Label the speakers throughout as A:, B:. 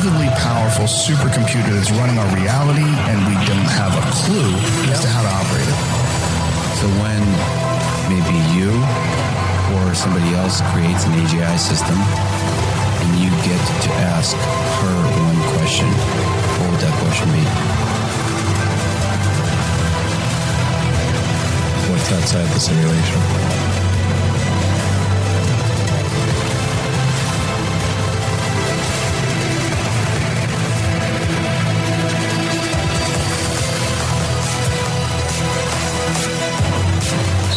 A: incredibly powerful supercomputer that's running our reality, and we don't have a clue as to how to operate it.
B: So when maybe you or somebody else creates an AGI system and you get to ask her one question, what would that question be?
C: What's outside the simulation?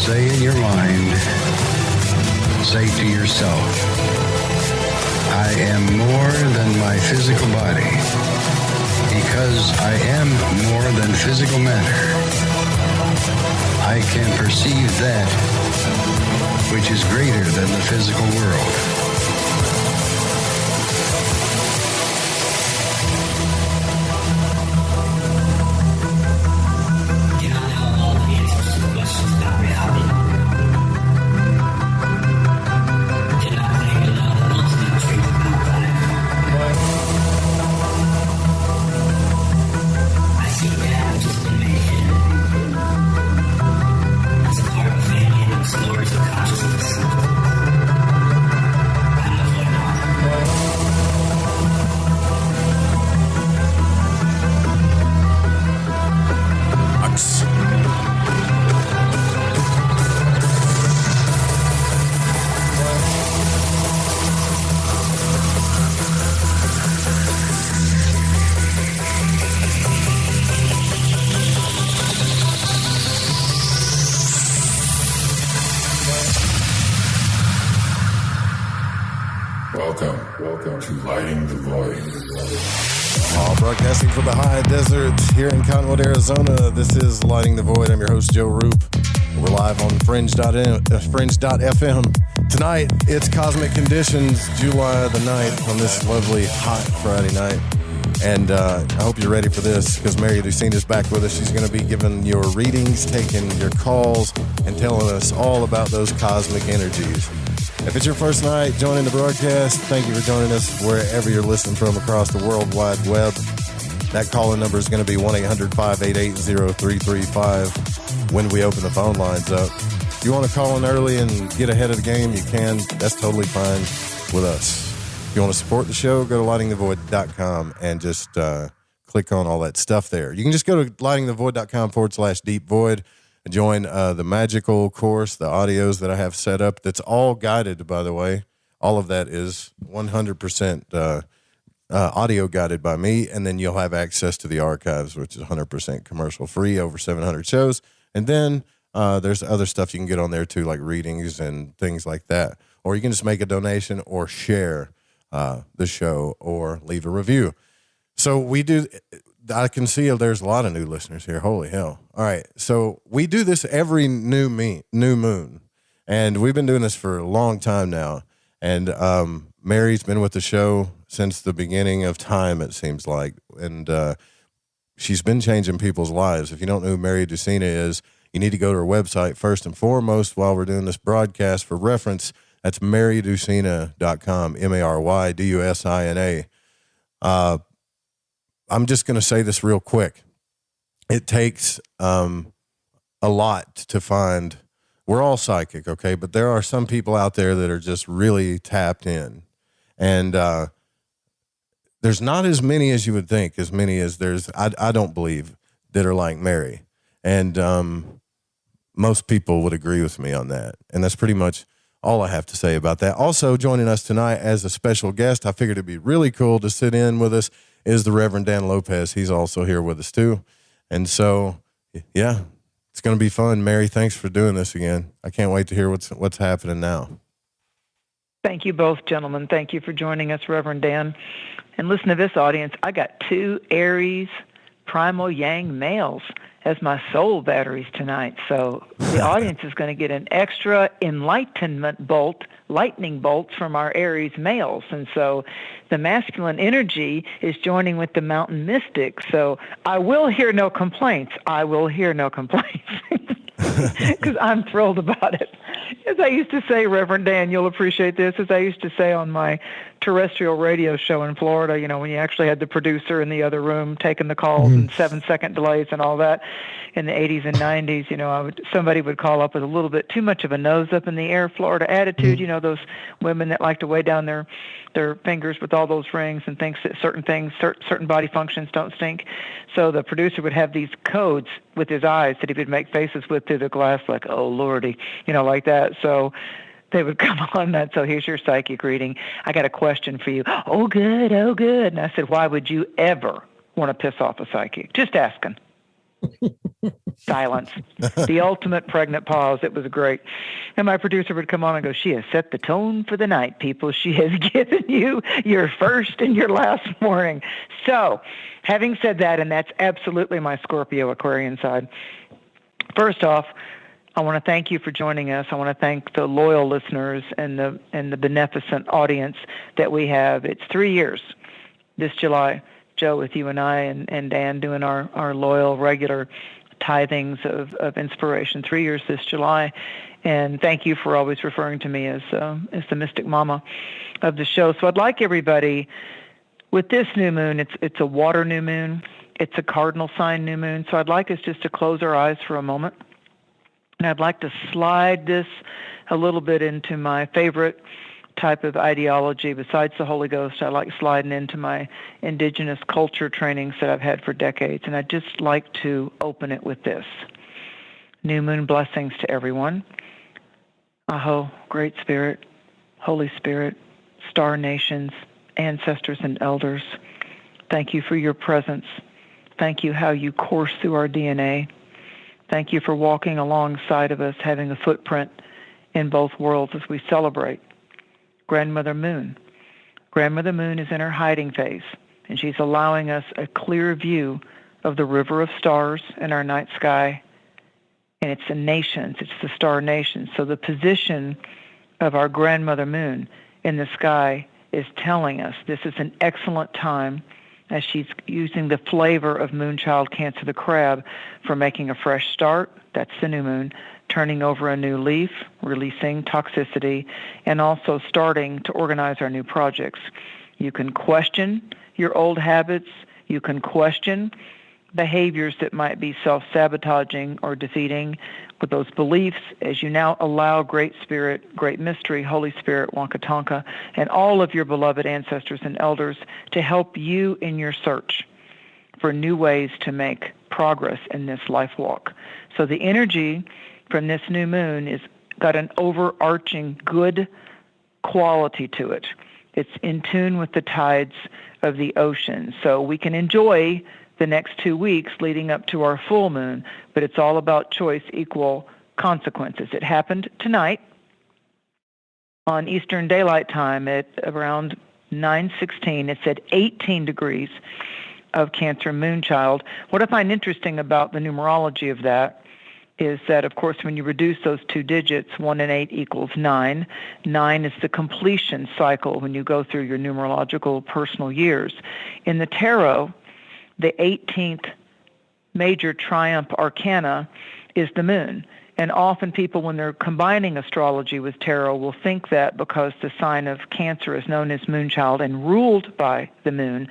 D: Say in your mind, say to yourself, I am more than my physical body, because I am more than physical matter. I can perceive that which is greater than the physical world.
E: Welcome to Lighting the Void.
C: All broadcasting from the high desert here in Cottonwood, Arizona. This is Lighting the Void. I'm your host, Joe Roop. We're live on Fringe.fm. Tonight, it's Cosmic Conditions, July the 9th, on this lovely, hot Friday night. And I hope you're ready for this, because Mary Dusina is back with us. She's going to be giving your readings, taking your calls, and telling us all about those cosmic energies. If it's your first night joining the broadcast, thank you for joining us wherever you're listening from across the World Wide Web. That call-in number is going to be 1-800-588-0335 when we open the phone lines up. If you want to call in early and get ahead of the game, you can. That's totally fine with us. If you want to support the show, go to lightingthevoid.com and just click on all that stuff there. You can just go to lightingthevoid.com/deep void. Join the magical course, the audios that I have set up. That's all guided, by the way. All of that is 100% audio guided by me, and then you'll have access to the archives, which is 100% commercial free, over 700 shows. And then there's other stuff you can get on there too, like readings and things like that. Or you can just make a donation or share the show or leave a review. So we do. I can see there's a lot of new listeners here. Holy hell. All right. So we do this every new moon, and we've been doing this for a long time now. And Mary's been with the show since the beginning of time, it seems like. And she's been changing people's lives. If you don't know who Mary Dusina is, you need to go to her website first and foremost while we're doing this broadcast. For reference, that's marydusina.com, MARYDUSINA. I'm just going to say this real quick. It takes a lot to find. We're all psychic, okay? But there are some people out there that are just really tapped in. And there's not as many as you would think, as many as there's, I don't believe, that are like Mary. And most people would agree with me on that. And that's pretty much all I have to say about that. Also joining us tonight as a special guest, I figured it'd be really cool to sit in with us, is the Reverend Dan Lopez. He's also here with us too. And so, yeah, it's going to be fun. Mary, thanks for doing this again. I can't wait to hear what's happening now.
F: Thank you both, gentlemen. Thank you for joining us, Reverend Dan. And listen to this, audience. I got 2 Aries primal yang males as my soul batteries tonight. So the audience is going to get an extra lightning bolt from our Aries males. And so the masculine energy is joining with the mountain mystic. So I will hear no complaints. Because I'm thrilled about it. As I used to say, Reverend Dan, you'll appreciate this, as I used to say on my terrestrial radio show in Florida, when you actually had the producer in the other room taking the calls and 7-second delays and all that in the 80s and 90s, somebody would call up with a little bit too much of a nose up in the air Florida attitude, those women that like to weigh down their fingers with all those rings and thinks that certain body functions don't stink. So the producer would have these codes with his eyes that he would make faces with through the glass like, oh, Lordy, like that. So they would come on that. So here's your psychic reading. I got a question for you. Oh, good. Oh, good. And I said, why would you ever want to piss off a psychic? Just asking. Silence. The ultimate pregnant pause. It was great. And my producer would come on and go, she has set the tone for the night, people. She has given you your first and your last warning. So having said that, and that's absolutely my Scorpio Aquarian side, first off, I want to thank you for joining us. I want to thank the loyal listeners and the beneficent audience that we have. It's 3 years this July, Joe, with you and I and Dan doing our loyal, regular tithings of inspiration. 3 years this July. And thank you for always referring to me as the Mystic Mama of the show. So I'd like everybody, with this new moon, it's a water new moon. It's a cardinal sign new moon. So I'd like us just to close our eyes for a moment. And I'd like to slide this a little bit into my favorite type of ideology besides the Holy Ghost. I like sliding into my indigenous culture trainings that I've had for decades. And I'd just like to open it with this. New moon blessings to everyone. Aho, Great Spirit, Holy Spirit, star nations, ancestors and elders. Thank you for your presence. Thank you how you course through our DNA. Thank you for walking alongside of us, having a footprint in both worlds as we celebrate Grandmother Moon. Grandmother Moon is in her hiding phase, and she's allowing us a clear view of the river of stars in our night sky, and it's the nations, it's the star nations. So the position of our Grandmother Moon in the sky is telling us this is an excellent time as she's using the flavor of Moonchild Cancer the Crab for making a fresh start. That's the new moon. Turning over a new leaf, releasing toxicity, and also starting to organize our new projects. You can question your old habits. You can question behaviors that might be self-sabotaging or defeating with those beliefs as you now allow Great Spirit, Great Mystery, Holy Spirit, Wankatonka, and all of your beloved ancestors and elders to help you in your search for new ways to make progress in this life walk. So the energy from this new moon is got an overarching good quality to it. It's in tune with the tides of the ocean. So we can enjoy the next 2 weeks leading up to our full moon, but it's all about choice, equal consequences. It happened tonight on Eastern Daylight Time at around 9:16. It's at 18 degrees of Cancer Moonchild. What I find interesting about the numerology of that is that, of course, when you reduce those two digits, 1 and 8 equals 9. 9 is the completion cycle when you go through your numerological personal years. In the tarot, the 18th major triumph arcana is the moon. And often people, when they're combining astrology with tarot, will think that because the sign of Cancer is known as Moonchild and ruled by the moon,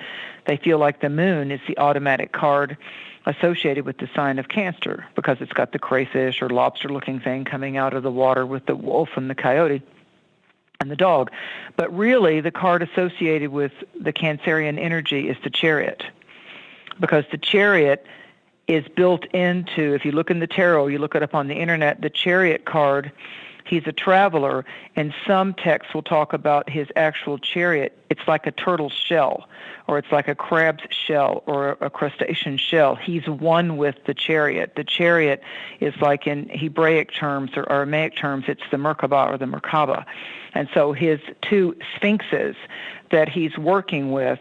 F: they feel like the moon is the automatic card associated with the sign of Cancer because it's got the crayfish or lobster-looking thing coming out of the water with the wolf and the coyote and the dog. But really, the card associated with the Cancerian energy is the Chariot, because the Chariot is built into, if you look in the tarot, you look it up on the internet, the Chariot card, he's a traveler, and some texts will talk about his actual chariot. It's like a turtle's shell, or it's like a crab's shell, or a crustacean shell. He's one with the Chariot. The Chariot is like, in Hebraic terms or Aramaic terms, it's the Merkabah or the Merkaba. And so his two sphinxes that he's working with,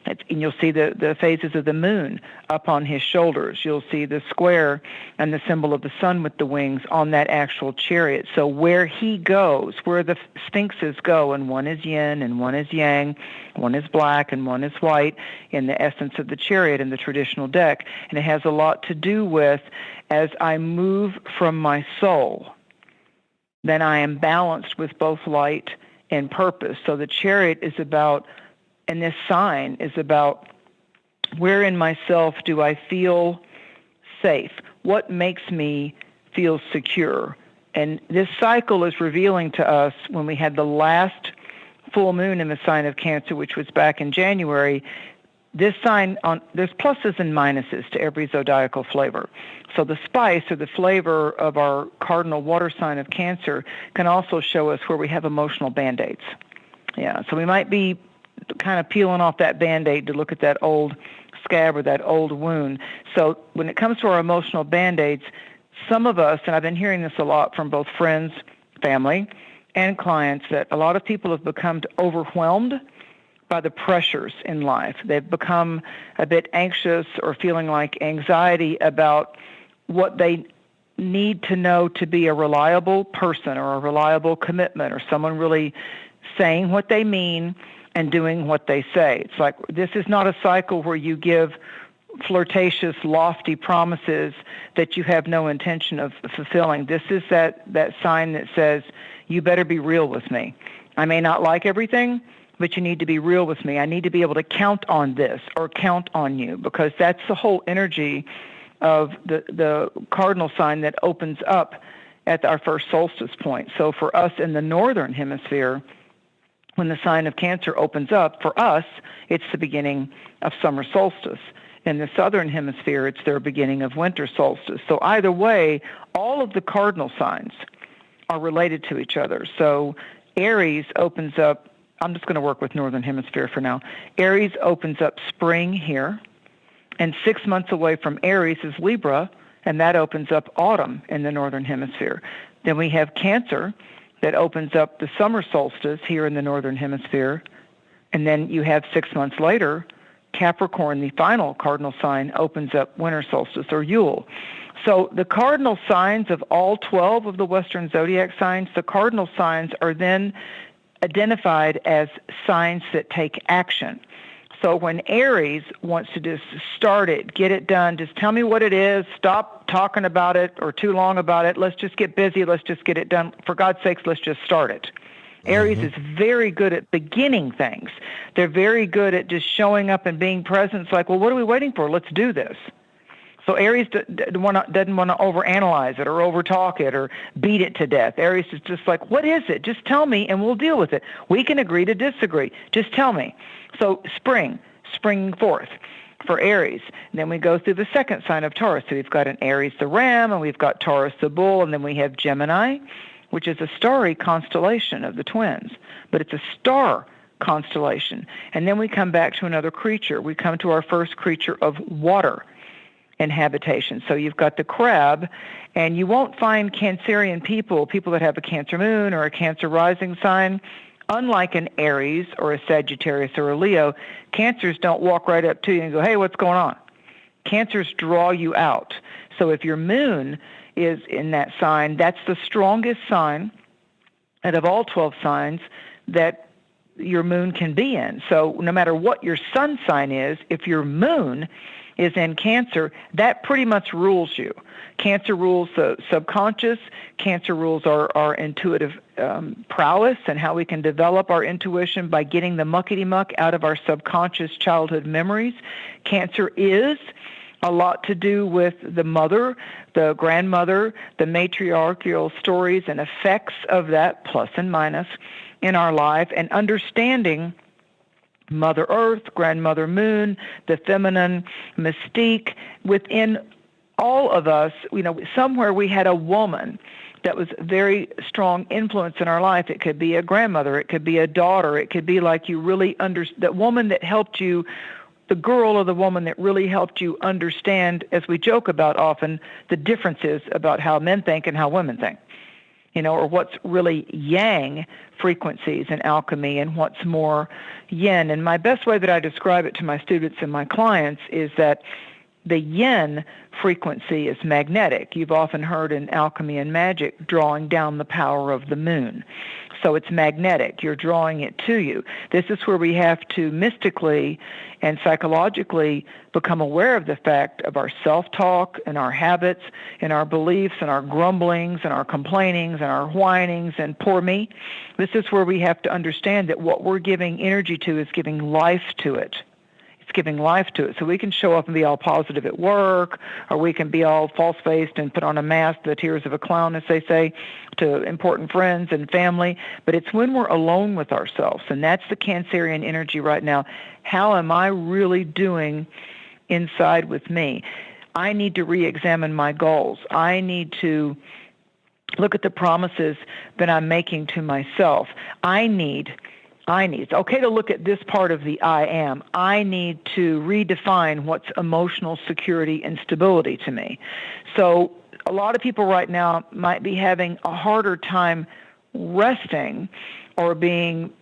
F: and you'll see the phases of the moon up on his shoulders. You'll see the square and the symbol of the sun with the wings on that actual chariot. So where he goes, where the sphinxes go, and one is yin and one is yang, one is black and one is white in the essence of the chariot in the traditional deck. And it has a lot to do with, as I move from my soul, then I am balanced with both light and purpose. So the Chariot is about, and this sign is about, where in myself do I feel safe? What makes me feel secure? And this cycle is revealing to us when we had the last full moon in the sign of Cancer, which was back in January. This sign, there's pluses and minuses to every zodiacal flavor. So the spice or the flavor of our cardinal water sign of Cancer can also show us where we have emotional Band-Aids. Yeah, so we might be kind of peeling off that Band-Aid to look at that old scab or that old wound. So when it comes to our emotional Band-Aids, some of us, and I've been hearing this a lot from both friends, family, and clients, that a lot of people have become overwhelmed by the pressures in life. They've become a bit anxious or feeling like anxiety about what they need to know to be a reliable person or a reliable commitment or someone really saying what they mean and doing what they say. It's like this is not a cycle where you give flirtatious, lofty promises that you have no intention of fulfilling. This is that sign that says, you better be real with me. I may not like everything, but you need to be real with me. I need to be able to count on this or count on you, because that's the whole energy of the cardinal sign that opens up at our first solstice point. So for us in the northern hemisphere, when the sign of Cancer opens up, for us, it's the beginning of summer solstice. In the southern hemisphere, it's their beginning of winter solstice. So either way, all of the cardinal signs are related to each other. So Aries opens up, I'm just going to work with northern hemisphere for now. Aries opens up spring here, and 6 months away from Aries is Libra, and that opens up autumn in the northern hemisphere. Then we have Cancer that opens up the summer solstice here in the northern hemisphere, and then you have 6 months later, Capricorn, the final cardinal sign, opens up winter solstice or Yule. So the cardinal signs of all 12 of the Western zodiac signs, the cardinal signs are then identified as signs that take action. So when Aries wants to just start it, get it done, just tell me what it is, stop talking about it or too long about it, let's just get busy, let's just get it done. For God's sakes, let's just start it. Aries is very good at beginning things. They're very good at just showing up and being present. It's like, well, what are we waiting for? Let's do this. So Aries doesn't want to overanalyze it or overtalk it or beat it to death. Aries is just like, what is it? Just tell me and we'll deal with it. We can agree to disagree. Just tell me. So spring forth for Aries. And then we go through the second sign of Taurus. So we've got an Aries the ram, and we've got Taurus the bull, and then we have Gemini, which is a starry constellation of the twins. But it's a star constellation. And then we come back to another creature. We come to our first creature of water and habitation. So you've got the crab, and you won't find Cancerian people that have a Cancer moon or a Cancer rising sign. Unlike an Aries or a Sagittarius or a Leo, Cancers don't walk right up to you and go, hey, what's going on? Cancers draw you out. So if your moon is in that sign, that's the strongest sign out of all 12 signs that your moon can be in. So no matter what your sun sign is, if your moon is in Cancer, that pretty much rules you. Cancer rules the subconscious. Cancer rules our intuitive prowess and how we can develop our intuition by getting the muckety-muck out of our subconscious childhood memories. Cancer is a lot to do with the mother, the grandmother, the matriarchal stories and effects of that, plus and minus, in our life, and understanding Mother Earth, Grandmother Moon, the feminine mystique within all of us. You know, somewhere we had a woman that was very strong influence in our life. It could be a grandmother, it could be a daughter, it could be like you really that woman that helped you, the girl or the woman that really helped you understand, as we joke about often, the differences about how men think and how women think. You know, or what's really yang frequencies in alchemy and what's more yin. And my best way that I describe it to my students and my clients is that the yin frequency is magnetic. You've often heard in alchemy and magic drawing down the power of the moon. So it's magnetic. You're drawing it to you. This is where we have to mystically and psychologically become aware of the fact of our self-talk and our habits and our beliefs and our grumblings and our complainings and our whinings and poor me. This is where we have to understand that what we're giving energy to is giving life to it. It's giving life to it. So we can show up and be all positive at work, or we can be all false-faced and put on a mask, the tears of a clown, as they say, to important friends and family. But it's when we're alone with ourselves, and that's the Cancerian energy right now. How am I really doing inside with me? I need to re-examine my goals. I need to look at the promises that I'm making to myself. It's okay to look at this part of the I am. I need to redefine what's emotional security and stability to me. So a lot of people right now might be having a harder time resting or being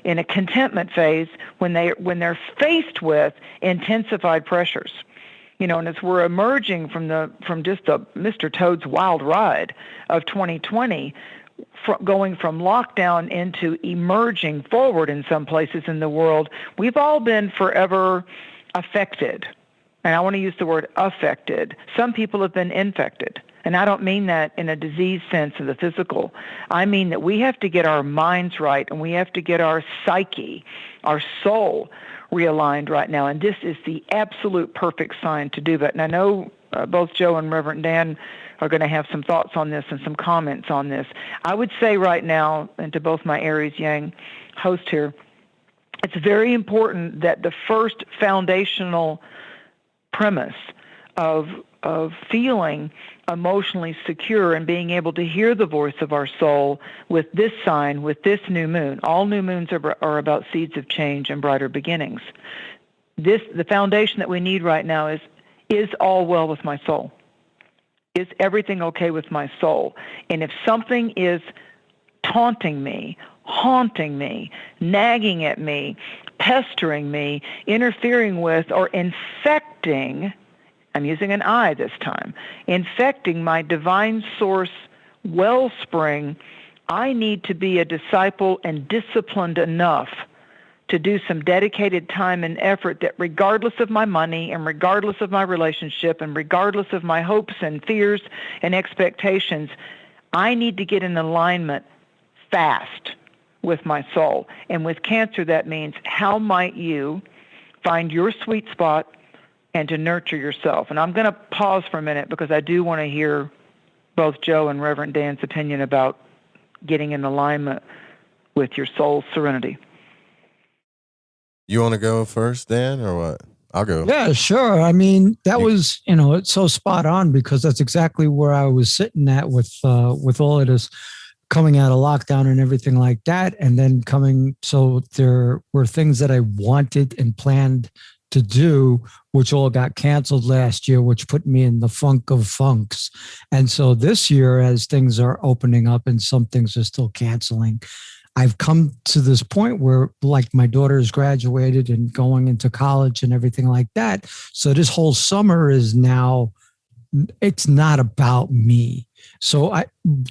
F: in a contentment phase when they're faced with intensified pressures. And as we're emerging from just the Mr. Toad's wild ride of 2020, going from lockdown into emerging forward in some places in the world, we've all been forever affected. And I want to use the word affected. Some people have been infected. And I don't mean that in a disease sense of the physical. I mean that we have to get our minds right, and we have to get our psyche, our soul realigned right now. And this is the absolute perfect sign to do that. And I know both Joe and Reverend Dan are going to have some thoughts on this and some comments on this. I would say right now, and to both my Aries Yang hosts here, it's very important that the first foundational premise of feeling emotionally secure and being able to hear the voice of our soul with this sign, with this new moon. All new moons are about seeds of change and brighter beginnings. The foundation that we need right now is all well with my soul? Is everything okay with my soul? And if something is taunting me, haunting me, nagging at me, pestering me, interfering with, or infecting, I'm using an I this time, infecting my divine source wellspring, I need to be a disciple and disciplined enough to do some dedicated time and effort that regardless of my money and regardless of my relationship and regardless of my hopes and fears and expectations, I need to get in alignment fast with my soul. And with Cancer, that means how might you find your sweet spot and to nurture yourself. And I'm going to pause for a minute because I do want to hear both Joe and Reverend Dan's opinion about getting in alignment with your soul's serenity.
C: You want to go first, Dan, or what? I'll go.
G: Yeah, sure. I mean, that was, it's so spot on because that's exactly where I was sitting at with all of this coming out of lockdown and everything like that. And then so there were things that I wanted and planned to do, which all got canceled last year, which put me in the funk of funks. And so this year, as things are opening up and some things are still canceling, I've come to this point where, like, my daughter has graduated and going into college and everything like that. So this whole summer is now, it's not about me. So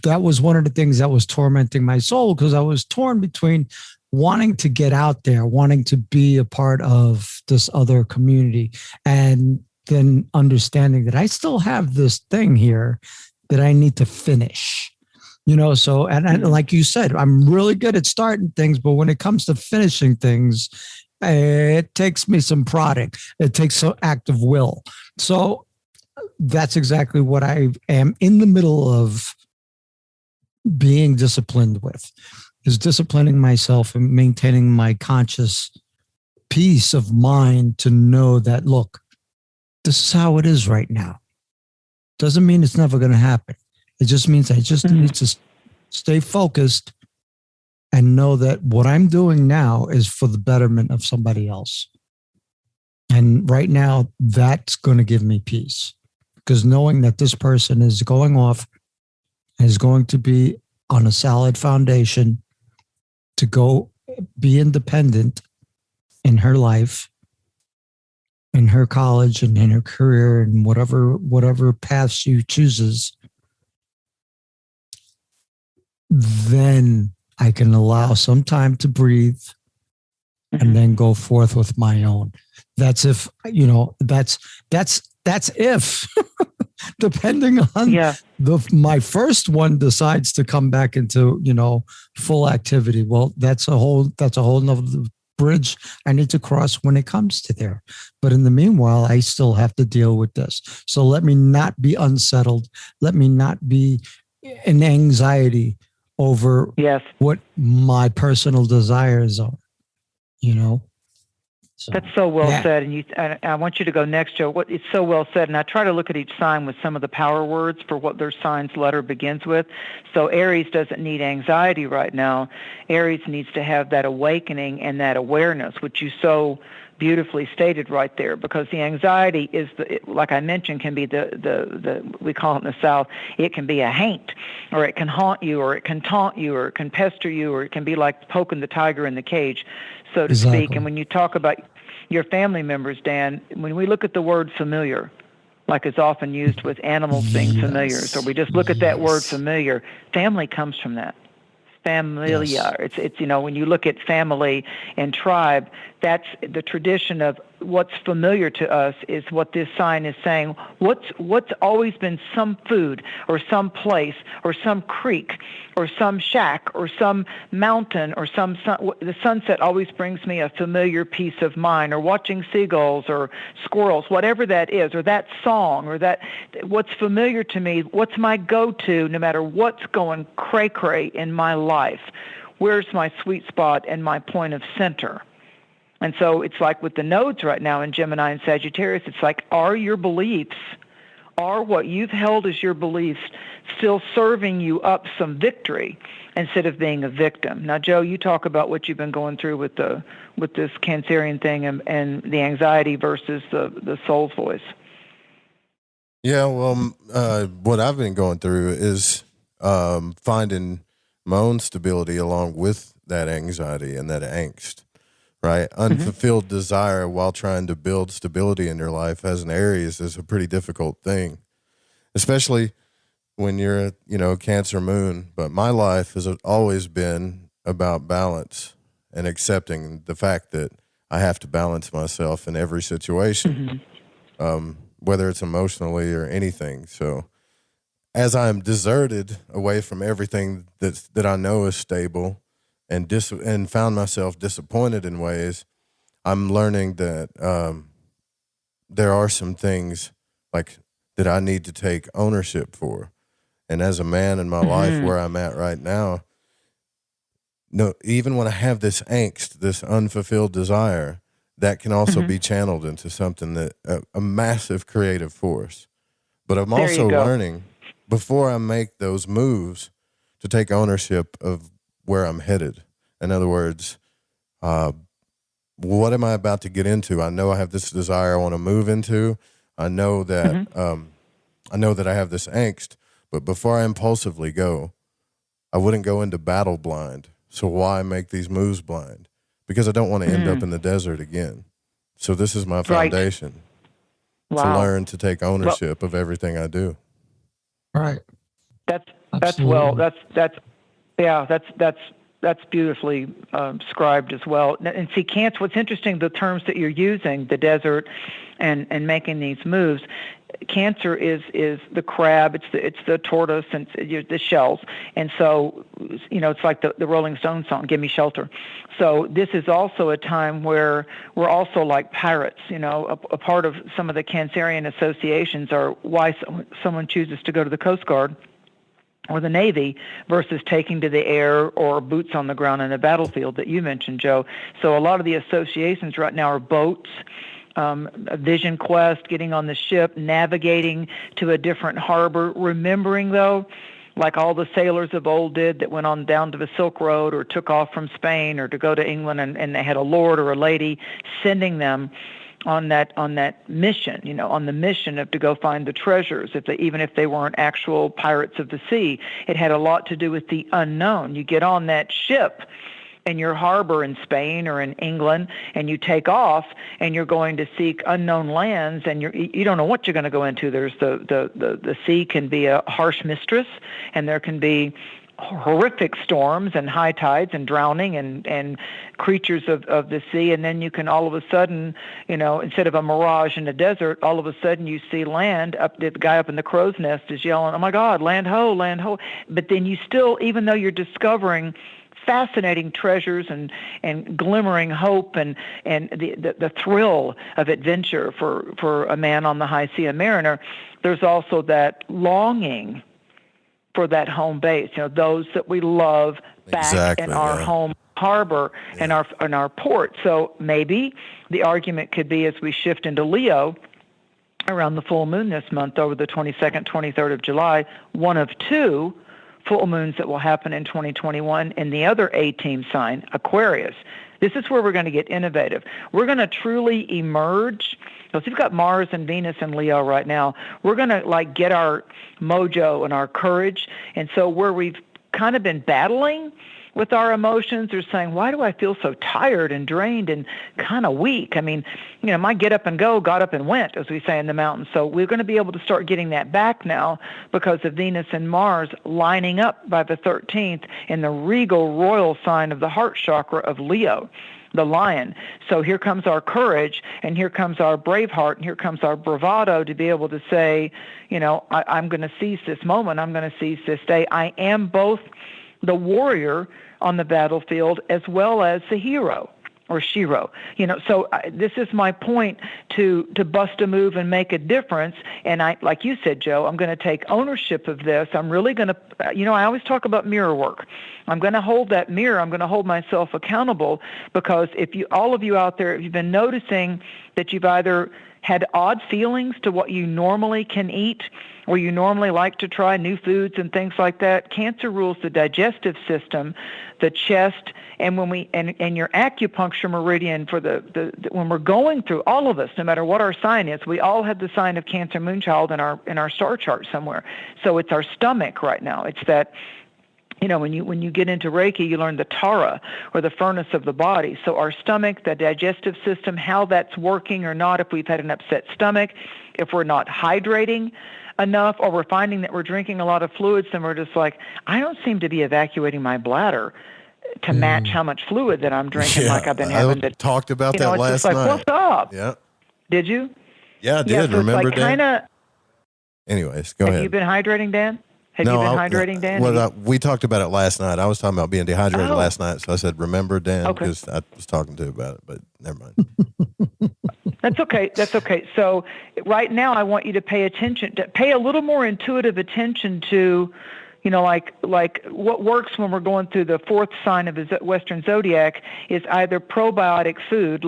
G: that was one of the things that was tormenting my soul, because I was torn between wanting to get out there, wanting to be a part of this other community, and then understanding that I still have this thing here that I need to finish. So, and like you said, I'm really good at starting things, but when it comes to finishing things, it takes me some prodding. It takes some active will. So that's exactly what I am in the middle of being disciplined with, is disciplining myself and maintaining my conscious peace of mind to know that, look, this is how it is right now. Doesn't mean it's never going to happen. It just means I just need to stay focused and know that what I'm doing now is for the betterment of somebody else. And right now, that's going to give me peace, because knowing that this person is going off and is going to be on a solid foundation to go be independent in her life, in her college, and in her career, and whatever path she chooses, then I can allow some time to breathe and then go forth with my own. That's if, that's if, depending on my first one decides to come back into, full activity. Well, that's a whole nother bridge I need to cross when it comes to there. But in the meanwhile, I still have to deal with this. So let me not be unsettled. Let me not be in anxiety over what my personal desires are, So,
F: that's so well said, and I want you to go next, Joe. It's so well said, and I try to look at each sign with some of the power words for what their sign's letter begins with. So Aries doesn't need anxiety right now. Aries needs to have that awakening and that awareness, which you so beautifully stated right there, because the anxiety is, like I mentioned, can be the we call it in the South, it can be a haint, or it can haunt you, or it can taunt you, or it can pester you, or it can be like poking the tiger in the cage, so to speak. And when you talk about your family members, Dan, when we look at the word familiar, like it's often used with animals being familiars, or we just look at that word familiar, family comes from that. Familiar. Yes. It's when you look at family and tribe, that's the tradition of what's familiar to us is what this sign is saying. What's always been some food or some place or some creek or some shack or some mountain or the sunset always brings me a familiar peace of mind, or watching seagulls or squirrels, whatever that is, or that song, or that what's familiar to me, what's my go-to no matter what's going cray-cray in my life. Where's my sweet spot and my point of center? And so it's like with the nodes right now in Gemini and Sagittarius, it's like, are your beliefs, are what you've held as your beliefs still serving you up some victory instead of being a victim? Now, Joe, you talk about what you've been going through with this Cancerian thing and the anxiety versus the soul's voice.
C: Yeah, well, what I've been going through is finding my own stability along with that anxiety and that angst. Right? Unfulfilled desire while trying to build stability in your life as an Aries is a pretty difficult thing, especially when you're a Cancer moon. But my life has always been about balance and accepting the fact that I have to balance myself in every situation, whether it's emotionally or anything. So as I'm deserted away from everything that I know is stable, and found myself disappointed in ways, I'm learning that there are some things like that I need to take ownership for. And as a man in my life where I'm at right now, even when I have this angst, this unfulfilled desire, that can also be channeled into something that a massive creative force. But I'm also learning before I make those moves to take ownership of where I'm headed. In other words, what am I about to get into? I know I have this desire I want to move into. I know that I have this angst, but before I impulsively go, I wouldn't go into battle blind. So why make these moves blind? Because I don't want to end up in the desert again. So this is my foundation to learn to take ownership of everything I do.
G: Right.
F: That's beautifully scribed as well. And see, Cancer, what's interesting, the terms that you're using, the desert and making these moves, Cancer is the crab, it's the tortoise, and the shells. And so, it's like the Rolling Stones song, Give Me Shelter. So this is also a time where we're also like pirates. A part of some of the Cancerian associations are why someone chooses to go to the Coast Guard or the Navy versus taking to the air or boots on the ground in a battlefield that you mentioned, Joe. So a lot of the associations right now are boats, a vision quest, getting on the ship, navigating to a different harbor, remembering, though, like all the sailors of old did that went on down to the Silk Road or took off from Spain or to go to England, and they had a lord or a lady sending them on that mission, on the mission of to go find the treasures, even if they weren't actual pirates of the sea. It had a lot to do with the unknown. You get on that ship in your harbor in Spain or in England, and you take off, and you're going to seek unknown lands, and you don't know what you're going to go into. There's the sea can be a harsh mistress, and there can be horrific storms and high tides and drowning and creatures of the sea, and then you can all of a sudden, instead of a mirage in the desert, all of a sudden you see land up. The guy up in the crow's nest is yelling, "Oh my God, land ho, land ho!" But then you still, even though you're discovering fascinating treasures and glimmering hope and the thrill of adventure for a man on the high sea, a mariner, there's also that longing for that home base, those that we love back in our home harbor and our port. So maybe the argument could be, as we shift into Leo around the full moon this month, over the 22nd, 23rd of July, one of two full moons that will happen in 2021 in the other A-team sign, Aquarius. This is where we're going to get innovative. We're going to truly emerge. Because we've got Mars and Venus and Leo right now, we're going to get our mojo and our courage. And so where we've kind of been battling with our emotions or saying, why do I feel so tired and drained and kind of weak? I mean, my get up and go got up and went, as we say in the mountains. So we're going to be able to start getting that back now because of Venus and Mars lining up by the 13th in the regal royal sign of the heart chakra of Leo, the lion. So here comes our courage, and here comes our brave heart, and here comes our bravado to be able to say, I'm going to seize this moment. I'm going to seize this day. I am both the warrior on the battlefield as well as the hero or shiro. So this is my point to bust a move and make a difference. And I, like you said, Joe, I'm going to take ownership of this. I'm really going to, I always talk about mirror work. I'm going to hold that mirror. I'm going to hold myself accountable, because all of you out there, if you've been noticing that you've either had odd feelings to what you normally can eat, or you normally like to try new foods and things like that, Cancer rules the digestive system, the chest, and and your acupuncture meridian for the when we're going through, all of us, no matter what our sign is, we all have the sign of Cancer Moonchild in our star chart somewhere. So it's our stomach right now. It's that. When you get into Reiki, you learn the Tara, or the furnace of the body. So our stomach, the digestive system, how that's working or not, if we've had an upset stomach, if we're not hydrating enough, or we're finding that we're drinking a lot of fluids and we're just like, I don't seem to be evacuating my bladder to match how much fluid that I'm drinking, like I've been having to.
C: Talked about that last
F: night.
C: night.
F: What's up?
C: Yeah.
F: Did you?
C: Yeah, I did.
F: So
C: remember,
F: it's like
C: Dan? Anyways, go ahead.
F: Have you been hydrating, Dan? Have you been hydrating, Dan?
C: Well, we talked about it last night. I was talking about being dehydrated last night, so I said, remember, Dan, because I was talking to you about it, but never mind.
F: That's okay. That's okay. So right now I want you to pay a little more intuitive attention to, like what works when we're going through the fourth sign of the Western zodiac is either probiotic food,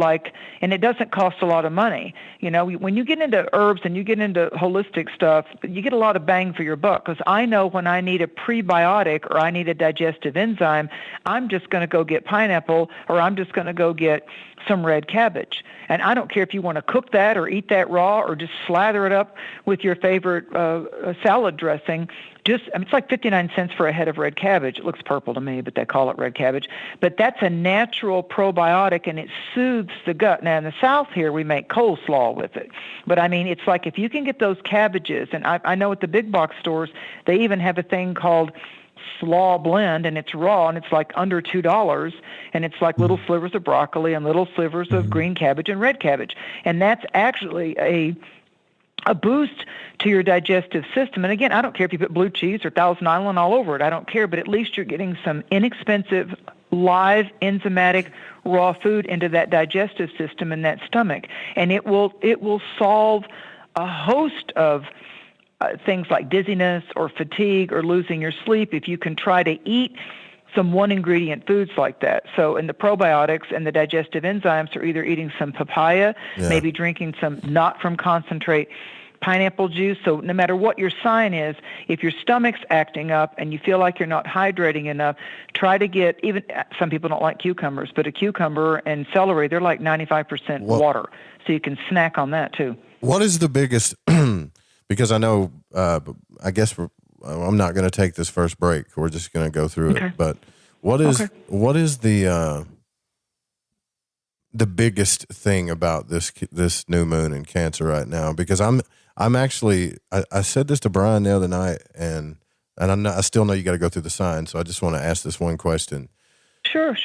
F: and it doesn't cost a lot of money. When you get into herbs and you get into holistic stuff, you get a lot of bang for your buck, because I know when I need a prebiotic or I need a digestive enzyme, I'm just going to go get pineapple, or I'm just going to go get some red cabbage. And I don't care if you want to cook that or eat that raw or just slather it up with your favorite salad dressing. It's like 59 cents for a head of red cabbage. It looks purple to me, but they call it red cabbage. But that's a natural probiotic, and it soothes the gut. Now, in the South here, we make coleslaw with it. But, it's like if you can get those cabbages, and I know at the big box stores, they even have a thing called slaw blend, and it's raw, and it's like under $2, and it's like little slivers of broccoli and little slivers of green cabbage and red cabbage. And that's actually a boost to your digestive system. And again, I don't care if you put blue cheese or Thousand Island all over it. I don't care, but at least you're getting some inexpensive, live, enzymatic, raw food into that digestive system and that stomach. And it will solve a host of things like dizziness or fatigue or losing your sleep if you can try to eat some one-ingredient foods like that. So in the probiotics and the digestive enzymes are either eating some papaya, maybe drinking some not from concentrate pineapple juice. So no matter what your sign is, if your stomach's acting up and you feel like you're not hydrating enough, try to get, even some people don't like cucumbers, but a cucumber and celery, they're like 95% water. So you can snack on that too. What is the biggest, because I know, I guess I'm not going to take this first break. We're just going to go through it. But what is the biggest thing about this new moon in Cancer right now? Because I'm actually, I said this to Brian the other night, and
C: and I still know you got to go through the signs, so I just want to ask this one question.
F: Sure.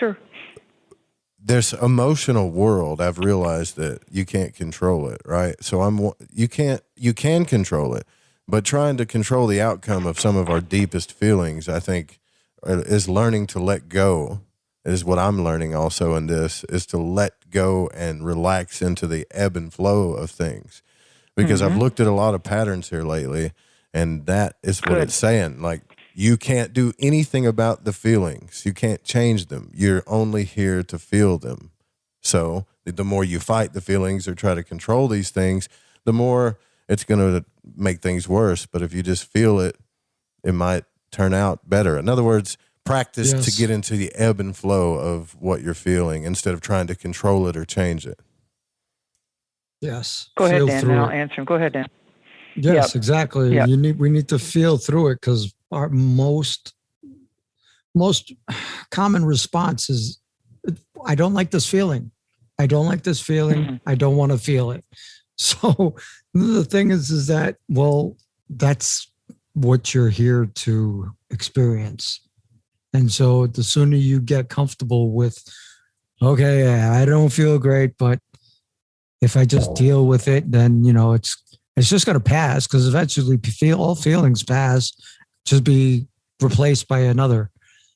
C: There's emotional world. I've realized that you can't control it, right? So you can control it, but trying to control the outcome of some of our deepest feelings, I think, is learning to let go. Is what I'm learning also in this, is to let go and relax into the ebb and flow of things. Because I've looked at a lot of patterns here lately, and that is what it's saying. Like, you can't do anything about the feelings. You can't change them. You're only here to feel them. So the more you fight the feelings or try to control these things, the more it's going to make things worse. But if you just feel it, it might turn out better. In other words, practice to get into the ebb and flow of what you're feeling instead of trying to control it or change it.
G: Yes.
F: Go ahead,
G: Feel
F: Dan, and I'll answer him. Go ahead, Dan.
G: Yes, exactly.
F: Yep.
G: We need to feel through it, because our most common response is, I don't like this feeling. I don't like this feeling. I don't want to feel it. So the thing is that, well, that's what you're here to experience. And so the sooner you get comfortable with, okay, I don't feel great, but if I just deal with it, then, it's just going to pass, because eventually all feelings pass, just be replaced by another.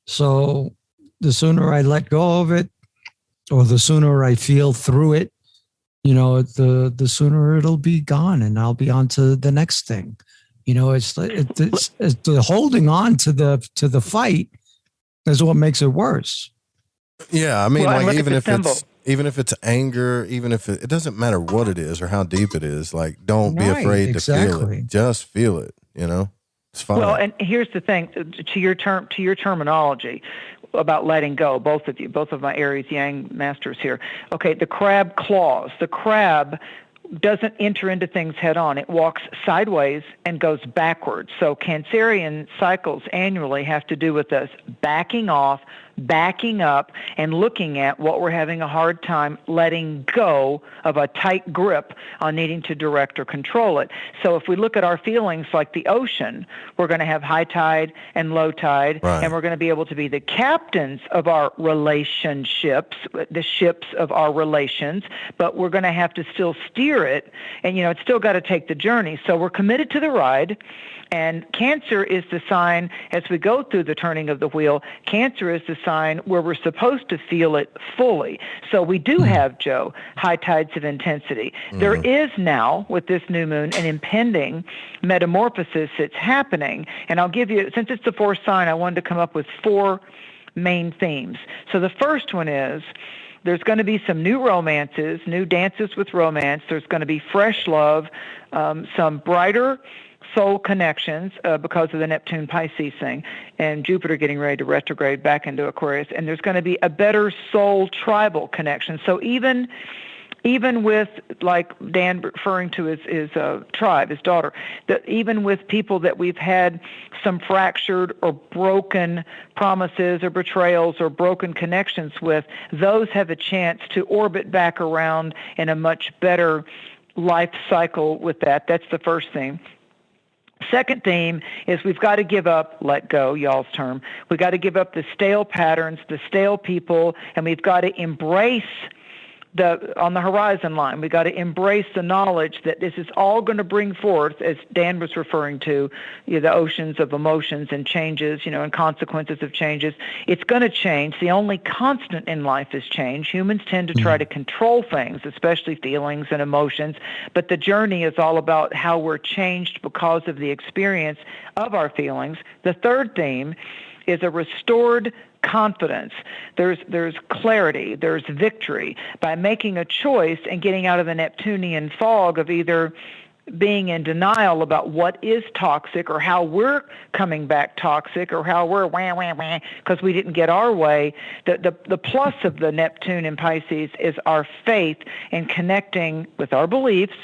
G: So the sooner I let go of it, or the sooner I feel through it, the sooner it'll be gone, and I'll be on to the next thing. It's the holding on to the fight is what makes it worse.
C: Yeah, I mean,
F: Well,
C: like, even if it's anger, even if it doesn't matter what it is or how deep it is, like, don't be afraid to feel it. Just feel it, It's fine.
F: Well, and here's the thing, to your terminology about letting go, both of you, both of my Aries Yang masters here. Okay, the crab claws. The crab doesn't enter into things head on. It walks sideways and goes backwards. So Cancerian cycles annually have to do with us backing off, backing up, and looking at what we're having a hard time letting go of, a tight grip on needing to direct or control it. So if we look at our feelings like the ocean, we're going to have high tide and low tide, and we're going to be able to be the captains of our relationships, the ships of our relations, but we're going to have to still steer it, and it's still got to take the journey. So we're committed to the ride. And Cancer is the sign, as we go through the turning of the wheel, Cancer is the sign where we're supposed to feel it fully. So we do have, Joe, high tides of intensity. There is now, with this new moon, an impending metamorphosis that's happening. And I'll give you, since it's the fourth sign, I wanted to come up with 4 main themes. So the first one is, there's going to be some new romances, new dances with romance. There's going to be fresh love, some brighter soul connections because of the Neptune Pisces thing, and Jupiter getting ready to retrograde back into Aquarius. And there's going to be a better soul tribal connection. So even with, like Dan referring to his tribe, his daughter, that even with people that we've had some fractured or broken promises or betrayals or broken connections with, those have a chance to orbit back around in a much better life cycle with that. That's the first thing. Second theme is we've got to give up, let go, y'all's term. We've got to give up the stale patterns, the stale people, and we've got to embrace on the horizon line. We've got to embrace the knowledge that this is all going to bring forth, as Dan was referring to, the oceans of emotions and changes, and consequences of changes. It's going to change. The only constant in life is change. Humans tend to try to control things, especially feelings and emotions, but the journey is all about how we're changed because of the experience of our feelings. The third theme is a restored confidence. There's clarity, there's victory by making a choice and getting out of the Neptunian fog of either being in denial about what is toxic or how we're coming back toxic or how we're because we didn't get our way. The plus of the Neptune in Pisces is our faith in connecting with our beliefs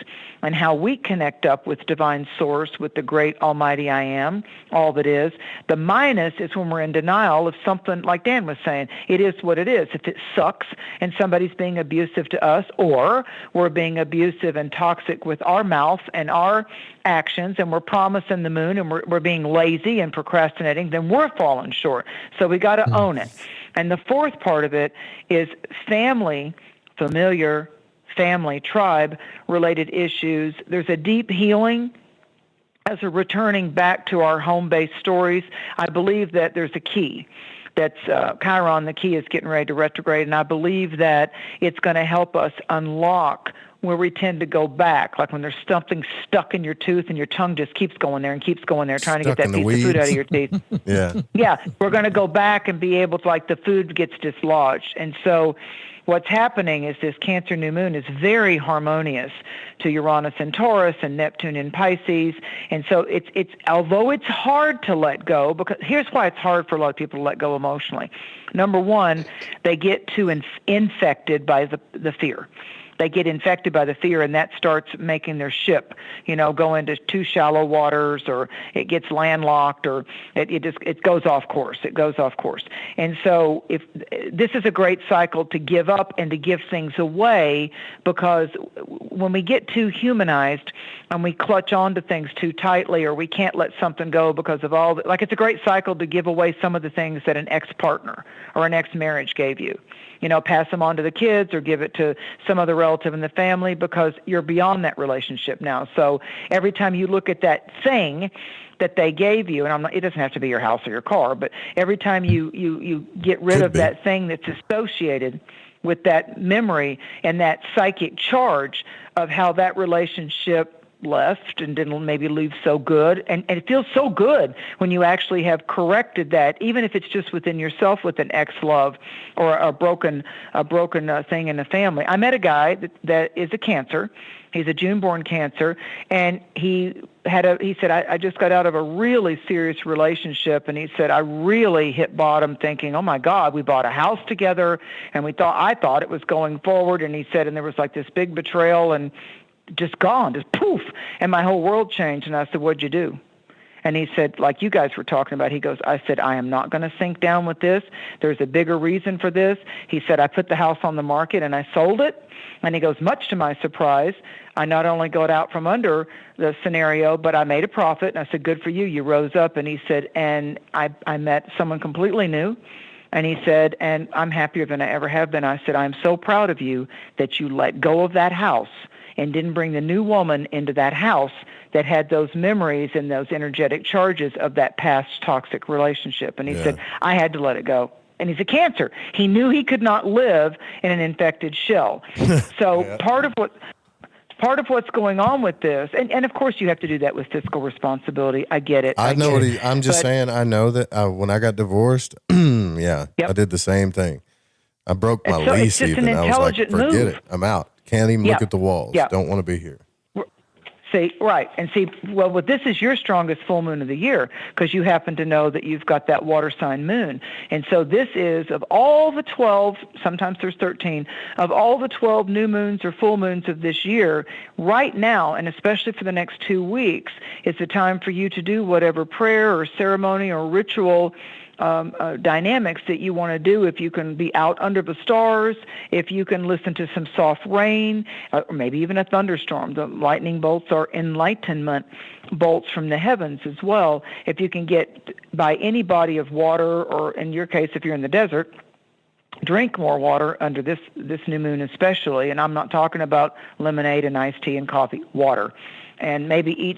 F: and how we connect up with divine source, with the great almighty I am, all that is. The minus is when we're in denial of something, like Dan was saying, it is what it is. If it sucks and somebody's being abusive to us, or we're being abusive and toxic with our mouth and our actions, and we're promising the moon, and we're being lazy and procrastinating, then we're falling short. So we got to own it. And the fourth part of it is familiar family, tribe-related issues. There's a deep healing as a returning back to our home-based stories. I believe that there's a key. That's Chiron, the key is getting ready to retrograde, and I believe that it's going to help us unlock where we tend to go back, like when there's something stuck in your tooth and your tongue just keeps going there and keeps going there, trying
C: Stuck
F: to get that piece of food out of your teeth.
C: Yeah.
F: We're going to go back and be able to, like, the food gets dislodged. And so what's happening is this Cancer new moon is very harmonious to Uranus in Taurus and Neptune in Pisces. And so it's although it's hard to let go, because here's why it's hard for a lot of people to let go emotionally. Number one, they get too infected by the fear. They get infected by the fear, and that starts making their ship, go into too shallow waters, or it gets landlocked, or it goes off course. It goes off course. And so if this is a great cycle to give up and to give things away, because when we get too humanized and we clutch onto things too tightly, or we can't let something go because of all like, it's a great cycle to give away some of the things that an ex-partner or an ex-marriage gave you. Pass them on to the kids or give it to some other relative in the family, because you're beyond that relationship now. So every time you look at that thing that they gave you, and it doesn't have to be your house or your car, but every time you get rid of that thing that's associated with that memory and that psychic charge of how that relationship left and didn't maybe leave so good, and it feels so good when you actually have corrected that, even if it's just within yourself with an ex-love or a broken thing in the family. I met a guy that is a Cancer. He's a June-born Cancer, and he said, I just got out of a really serious relationship, and he said, I really hit bottom thinking, oh my God, we bought a house together, and I thought it was going forward, and he said, and there was like this big betrayal, and just gone, just poof, and my whole world changed. And I said, what'd you do? And he said, like you guys were talking about, he goes, I said, I am not going to sink down with this. There's a bigger reason for this. He said, I put the house on the market and I sold it. And he goes, much to my surprise, I not only got out from under the scenario, but I made a profit. And I said, good for you. You rose up. And he said, and I met someone completely new. And he said, and I'm happier than I ever have been. I said, I'm so proud of you that you let go of that house and didn't bring the new woman into that house that had those memories and those energetic charges of that past toxic relationship. And he said, I had to let it go. And he's a Cancer. He knew he could not live in an infected shell. So part of what's going on with this, and of course you have to do that with fiscal responsibility. I get it.
C: I know I'm just saying, I know that when I got divorced, I did the same thing. I broke my lease even. I was like, forget it. I'm out. Can't even look at the walls. Don't want to be here.
F: See, right. And see, well, this is your strongest full moon of the year, because you happen to know that you've got that water sign moon. And so this is, of all the 12, sometimes there's 13, of all the 12 new moons or full moons of this year, right now, and especially for the next 2 weeks, is the time for you to do whatever prayer or ceremony or ritual dynamics that you want to do. If you can be out under the stars, if you can listen to some soft rain, or maybe even a thunderstorm. The lightning bolts are enlightenment bolts from the heavens as well. If you can get by any body of water, or in your case, if you're in the desert, drink more water under this new moon especially. And I'm not talking about lemonade and iced tea and coffee, water. And maybe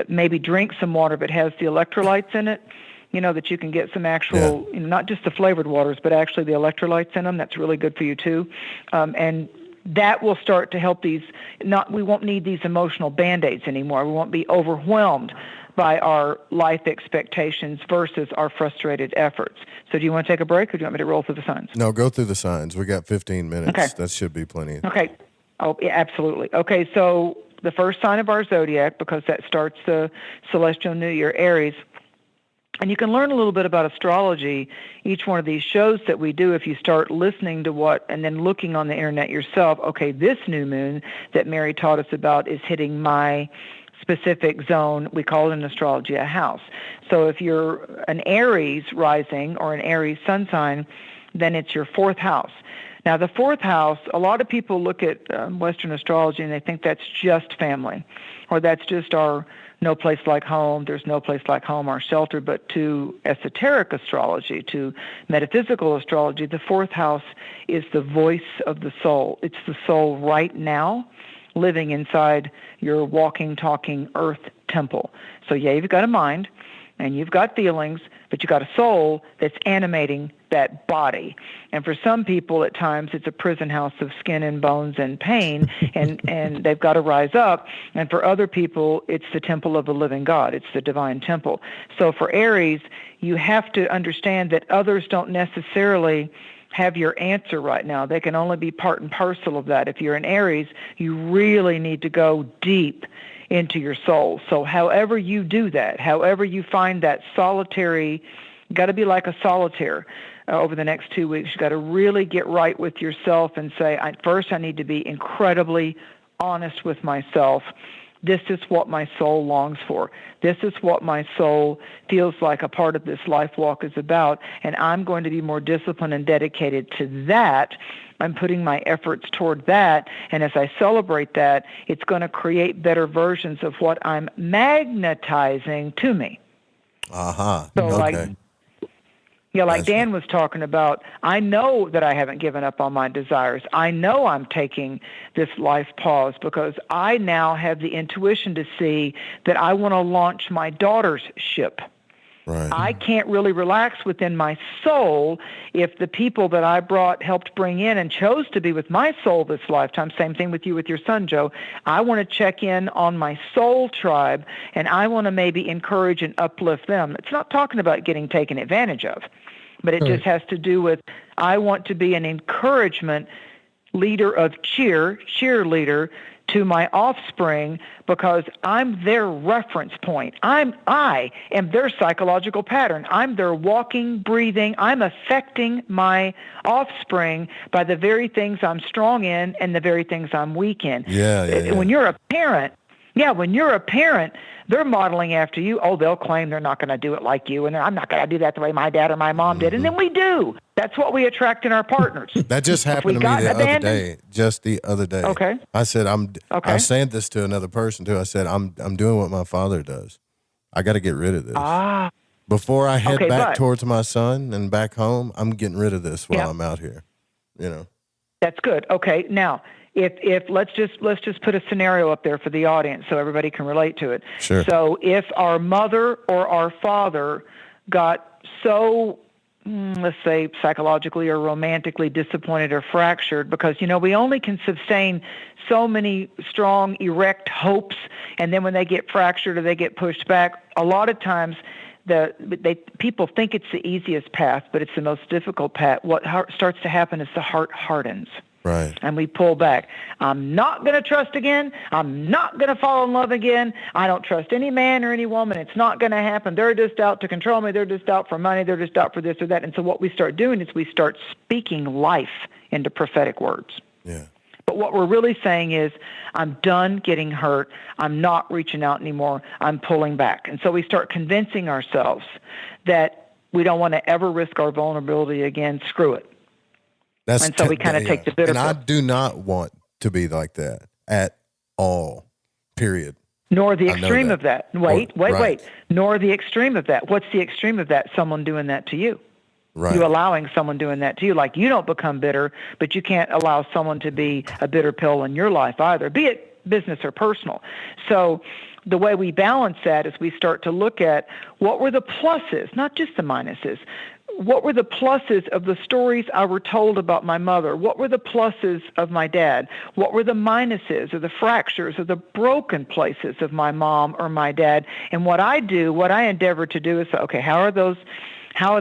F: maybe drink some water that has the electrolytes in it, that you can get some actual, not just the flavored waters, but actually the electrolytes in them. That's really good for you too. And that will start to help we won't need these emotional Band-Aids anymore. We won't be overwhelmed by our life expectations versus our frustrated efforts. So do you want to take a break, or do you want me to roll through the signs?
C: No, go through the signs. We got 15 minutes. Okay. That should be plenty.
F: Okay. Oh, yeah, absolutely. Okay, so the first sign of our zodiac, because that starts the celestial new year, Aries. And you can learn a little bit about astrology, each one of these shows that we do, if you start listening to and then looking on the internet yourself. Okay, this new moon that Mary taught us about is hitting my specific zone. We call it in astrology a house. So if you're an Aries rising or an Aries sun sign, then it's your fourth house. Now, the fourth house, a lot of people look at Western astrology and they think that's just family, or that's just our no place like home, there's no place like home, our shelter. But to esoteric astrology, to metaphysical astrology, the fourth house is the voice of the soul. It's the soul right now living inside your walking, talking earth temple. So yeah, you've got a mind and you've got feelings, but you've got a soul that's animating that body. And for some people, at times, it's a prison house of skin and bones and pain, and they've got to rise up. And for other people, it's the temple of the living God. It's the divine temple. So for Aries, you have to understand that others don't necessarily have your answer right now. They can only be part and parcel of that. If you're an Aries, you really need to go deep into your soul. So however you do that, however you find that solitary, you got to be like a solitaire over the next 2 weeks. You got to really get right with yourself and say, first I need to be incredibly honest with myself. This is what my soul longs for. This is what my soul feels like a part of this life walk is about, and I'm going to be more disciplined and dedicated to that. I'm putting my efforts toward that, and as I celebrate that, it's going to create better versions of what I'm magnetizing to me.
C: Uh-huh.
F: So
C: Okay.
F: like Dan was talking about, I know that I haven't given up on my desires. I know I'm taking this life pause because I now have the intuition to see that I want to launch my daughter's ship.
C: Right.
F: I can't really relax within my soul if the people that I helped bring in and chose to be with my soul this lifetime, same thing with you with your son, Joe. I want to check in on my soul tribe, and I want to maybe encourage and uplift them. It's not talking about getting taken advantage of, but it just has to do with I want to be an encouragement leader of cheerleader to my offspring because I'm their reference point. I am their psychological pattern. I'm their walking, breathing. I'm affecting my offspring by the very things I'm strong in and the very things I'm weak in.
C: Yeah.
F: When you're a parent, they're modeling after you. Oh, they'll claim they're not going to do it like you, and I'm not going to do that the way my dad or my mom did. And then we do. That's what we attract in our partners.
C: That just happened to me the other day. Just the other day.
F: Okay.
C: I said I was saying this to another person too. I said I'm doing what my father does. I got to get rid of this. Before I head back towards my son and back home, I'm getting rid of this while I'm out here. You know. That's
F: good. Okay. Now, if let's just put a scenario up there for the audience so everybody can relate to it.
C: Sure.
F: So if our mother or our father got so, let's say, psychologically or romantically disappointed or fractured, because, we only can sustain so many strong, erect hopes, and then when they get fractured or they get pushed back, a lot of times people think it's the easiest path, but it's the most difficult path. What starts to happen is the heart hardens.
C: Right.
F: And we pull back. I'm not going to trust again. I'm not going to fall in love again. I don't trust any man or any woman. It's not going to happen. They're just out to control me. They're just out for money. They're just out for this or that. And so what we start doing is we start speaking life into prophetic words.
C: Yeah.
F: But what we're really saying is, I'm done getting hurt. I'm not reaching out anymore. I'm pulling back. And so we start convincing ourselves that we don't want to ever risk our vulnerability again. Screw it. And so we kind of take the bitter pill.
C: And I do not want to be like that at all, period.
F: Nor the extreme of that. Wait. Nor the extreme of that. What's the extreme of that? Someone doing that to you.
C: Right.
F: You allowing someone doing that to you. Like, you don't become bitter, but you can't allow someone to be a bitter pill in your life either, be it business or personal. So the way we balance that is we start to look at what were the pluses, not just the minuses. What were the pluses of the stories I were told about my mother? What were the pluses of my dad? What were the minuses or the fractures or the broken places of my mom or my dad? And what I endeavor to do is say, okay, how are the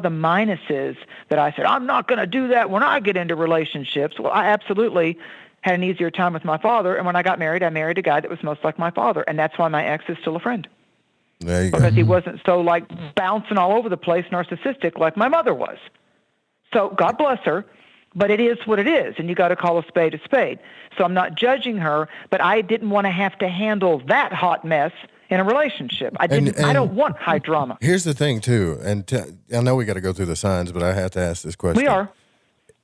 F: minuses that I said, I'm not going to do that when I get into relationships? Well, I absolutely had an easier time with my father. And when I got married, I married a guy that was most like my father. And that's why my ex is still a friend.
C: There you go.
F: Because he wasn't so bouncing all over the place, narcissistic like my mother was. So God bless her, but it is what it is, and you got to call a spade a spade. So I'm not judging her, but I didn't want to have to handle that hot mess in a relationship. I don't want high drama.
C: Here's the thing too, and I know we got to go through the signs, but I have to ask this question.
F: We are.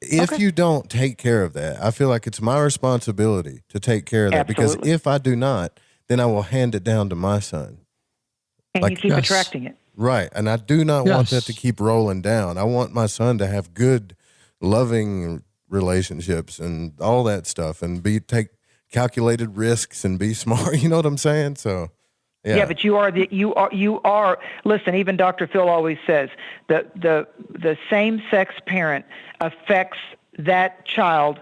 C: if you don't take care of that, I feel like it's my responsibility to take care of that.
F: Absolutely.
C: Because if I do not, then I will hand it down to my son.
F: And you keep attracting it.
C: Right. And I do not want that to keep rolling down. I want my son to have good, loving relationships and all that stuff, and take calculated risks and be smart. You know what I'm saying? So, yeah,
F: but you are. Listen, even Dr. Phil always says the same-sex parent affects that child.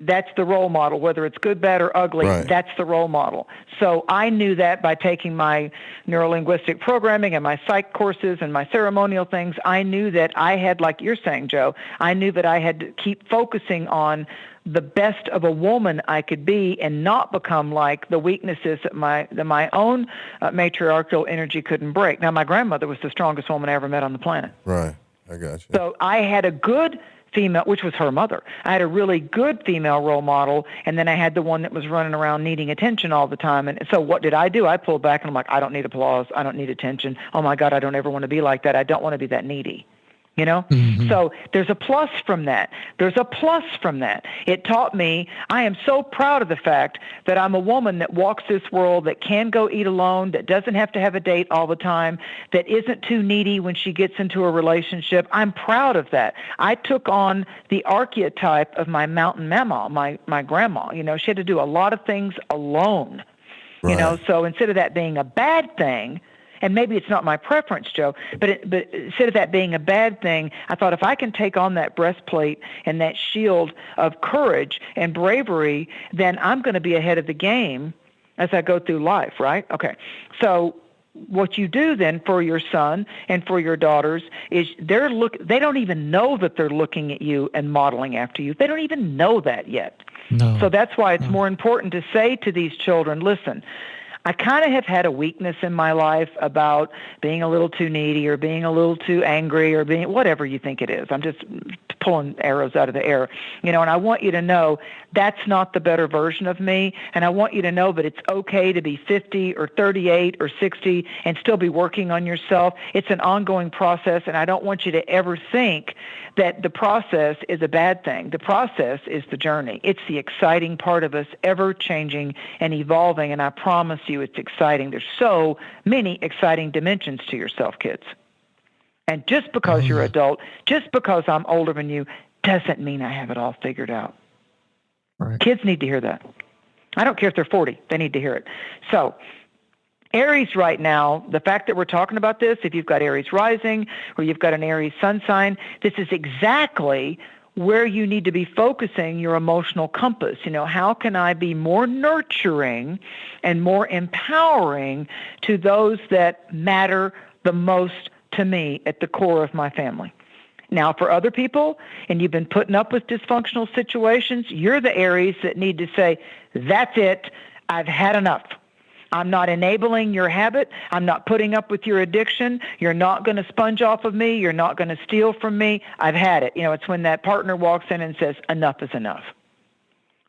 F: That's the role model, whether it's good, bad, or ugly.
C: Right.
F: That's the role model. So I knew that by taking my neurolinguistic programming and my psych courses and my ceremonial things. I knew that I had, like you're saying, Joe, I knew that I had to keep focusing on the best of a woman I could be and not become like the weaknesses that my own matriarchal energy couldn't break. Now, my grandmother was the strongest woman I ever met on the planet.
C: Right. I got you.
F: So I had a good female, which was her mother. I had a really good female role model, and then I had the one that was running around needing attention all the time. And so what did? I pulled back, and I'm like, I don't need applause. I don't need attention. Oh, my God, I don't ever want to be like that. I don't want to be that needy. You know? Mm-hmm. So there's a plus from that. It taught me, I am so proud of the fact that I'm a woman that walks this world, that can go eat alone, that doesn't have to have a date all the time, that isn't too needy when she gets into a relationship. I'm proud of that. I took on the archetype of my mountain mama, my grandma. You know, she had to do a lot of things alone. Right. You know, so instead of that being a bad thing, and maybe it's not my preference, Joe, but instead of that being a bad thing, I thought if I can take on that breastplate and that shield of courage and bravery, then I'm going to be ahead of the game as I go through life, right? Okay. So what you do then for your son and for your daughters is they don't even know that they're looking at you and modeling after you. They don't even know that yet. No. So that's why it's more important to say to these children, listen, I kind of have had a weakness in my life about being a little too needy or being a little too angry or being whatever you think it is. I'm just pulling arrows out of the air, you know, and I want you to know that's not the better version of me. And I want you to know that it's okay to be 50 or 38 or 60 and still be working on yourself. It's an ongoing process, and I don't want you to ever think that the process is a bad thing. The process is the journey. It's the exciting part of us, ever changing and evolving, and I promise you it's exciting. There's so many exciting dimensions to yourself, kids. And just because you're adult, just because I'm older than you, doesn't mean I have it all figured out. Right. Kids need to hear that. I don't care if they're 40. They need to hear it. So Aries right now, the fact that we're talking about this, if you've got Aries rising or you've got an Aries sun sign, this is exactly where you need to be focusing your emotional compass. You know, how can I be more nurturing and more empowering to those that matter the most to me at the core of my family? Now, for other people, and you've been putting up with dysfunctional situations, you're the Aries that need to say, that's it, I've had enough. I'm not enabling your habit. I'm not putting up with your addiction. You're not going to sponge off of me. You're not going to steal from me. I've had it. You know, it's when that partner walks in and says, enough is enough.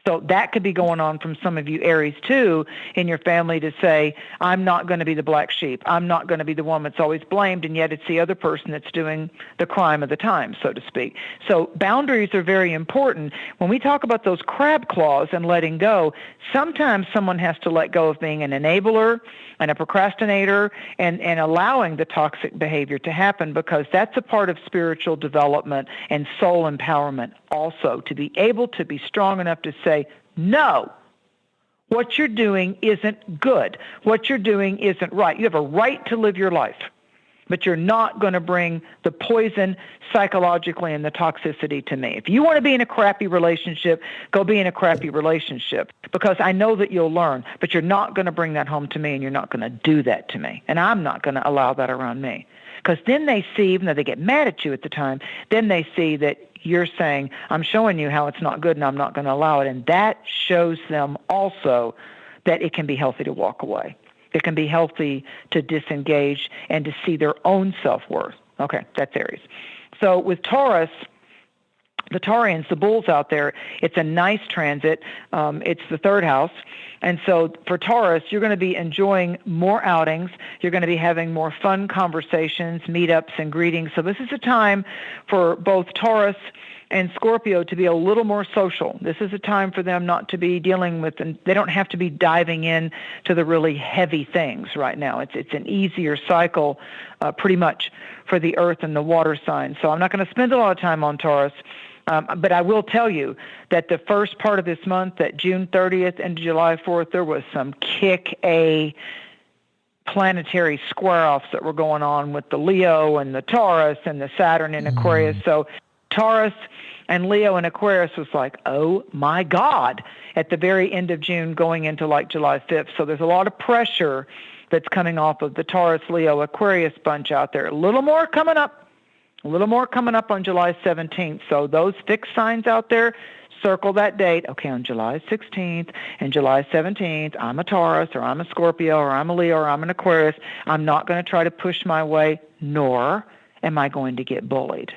F: So that could be going on from some of you Aries too in your family to say, I'm not going to be the black sheep. I'm not going to be the one that's always blamed, and yet it's the other person that's doing the crime of the time, so to speak. So boundaries are very important. When we talk about those crab claws and letting go, sometimes someone has to let go of being an enabler and a procrastinator and allowing the toxic behavior to happen, because that's a part of spiritual development and soul empowerment also, to be able to be strong enough to say, no, what you're doing isn't good. What you're doing isn't right. You have a right to live your life, but you're not going to bring the poison psychologically and the toxicity to me. If you want to be in a crappy relationship, go be in a crappy relationship, because I know that you'll learn, but you're not going to bring that home to me, and you're not going to do that to me, and I'm not going to allow that around me. Because then they see, even though they get mad at you at the time, then they see that you're saying, I'm showing you how it's not good and I'm not going to allow it. And that shows them also that it can be healthy to walk away. It can be healthy to disengage and to see their own self-worth. Okay, that's Aries. So with Taurus, the Taurians, the bulls out there, it's a nice transit. It's the third house. And so for Taurus, you're going to be enjoying more outings. You're going to be having more fun conversations, meetups, and greetings. So this is a time for both Taurus and Scorpio to be a little more social. This is a time for them not to be dealing with, and they don't have to be diving in to the really heavy things right now. It's an easier cycle, pretty much, for the earth and the water signs. So I'm not going to spend a lot of time on Taurus, but I will tell you that the first part of this month, that June 30th and July 4th, there was some kick-A planetary square-offs that were going on with the Leo and the Taurus and the Saturn and Aquarius. So Taurus and Leo and Aquarius was like, oh my God, at the very end of June going into like July 5th. So there's a lot of pressure that's coming off of the Taurus, Leo, Aquarius bunch out there. A little more coming up on July 17th. So those fixed signs out there, circle that date. Okay, on July 16th and July 17th, I'm a Taurus or I'm a Scorpio or I'm a Leo or I'm an Aquarius. I'm not going to try to push my way, nor am I going to get bullied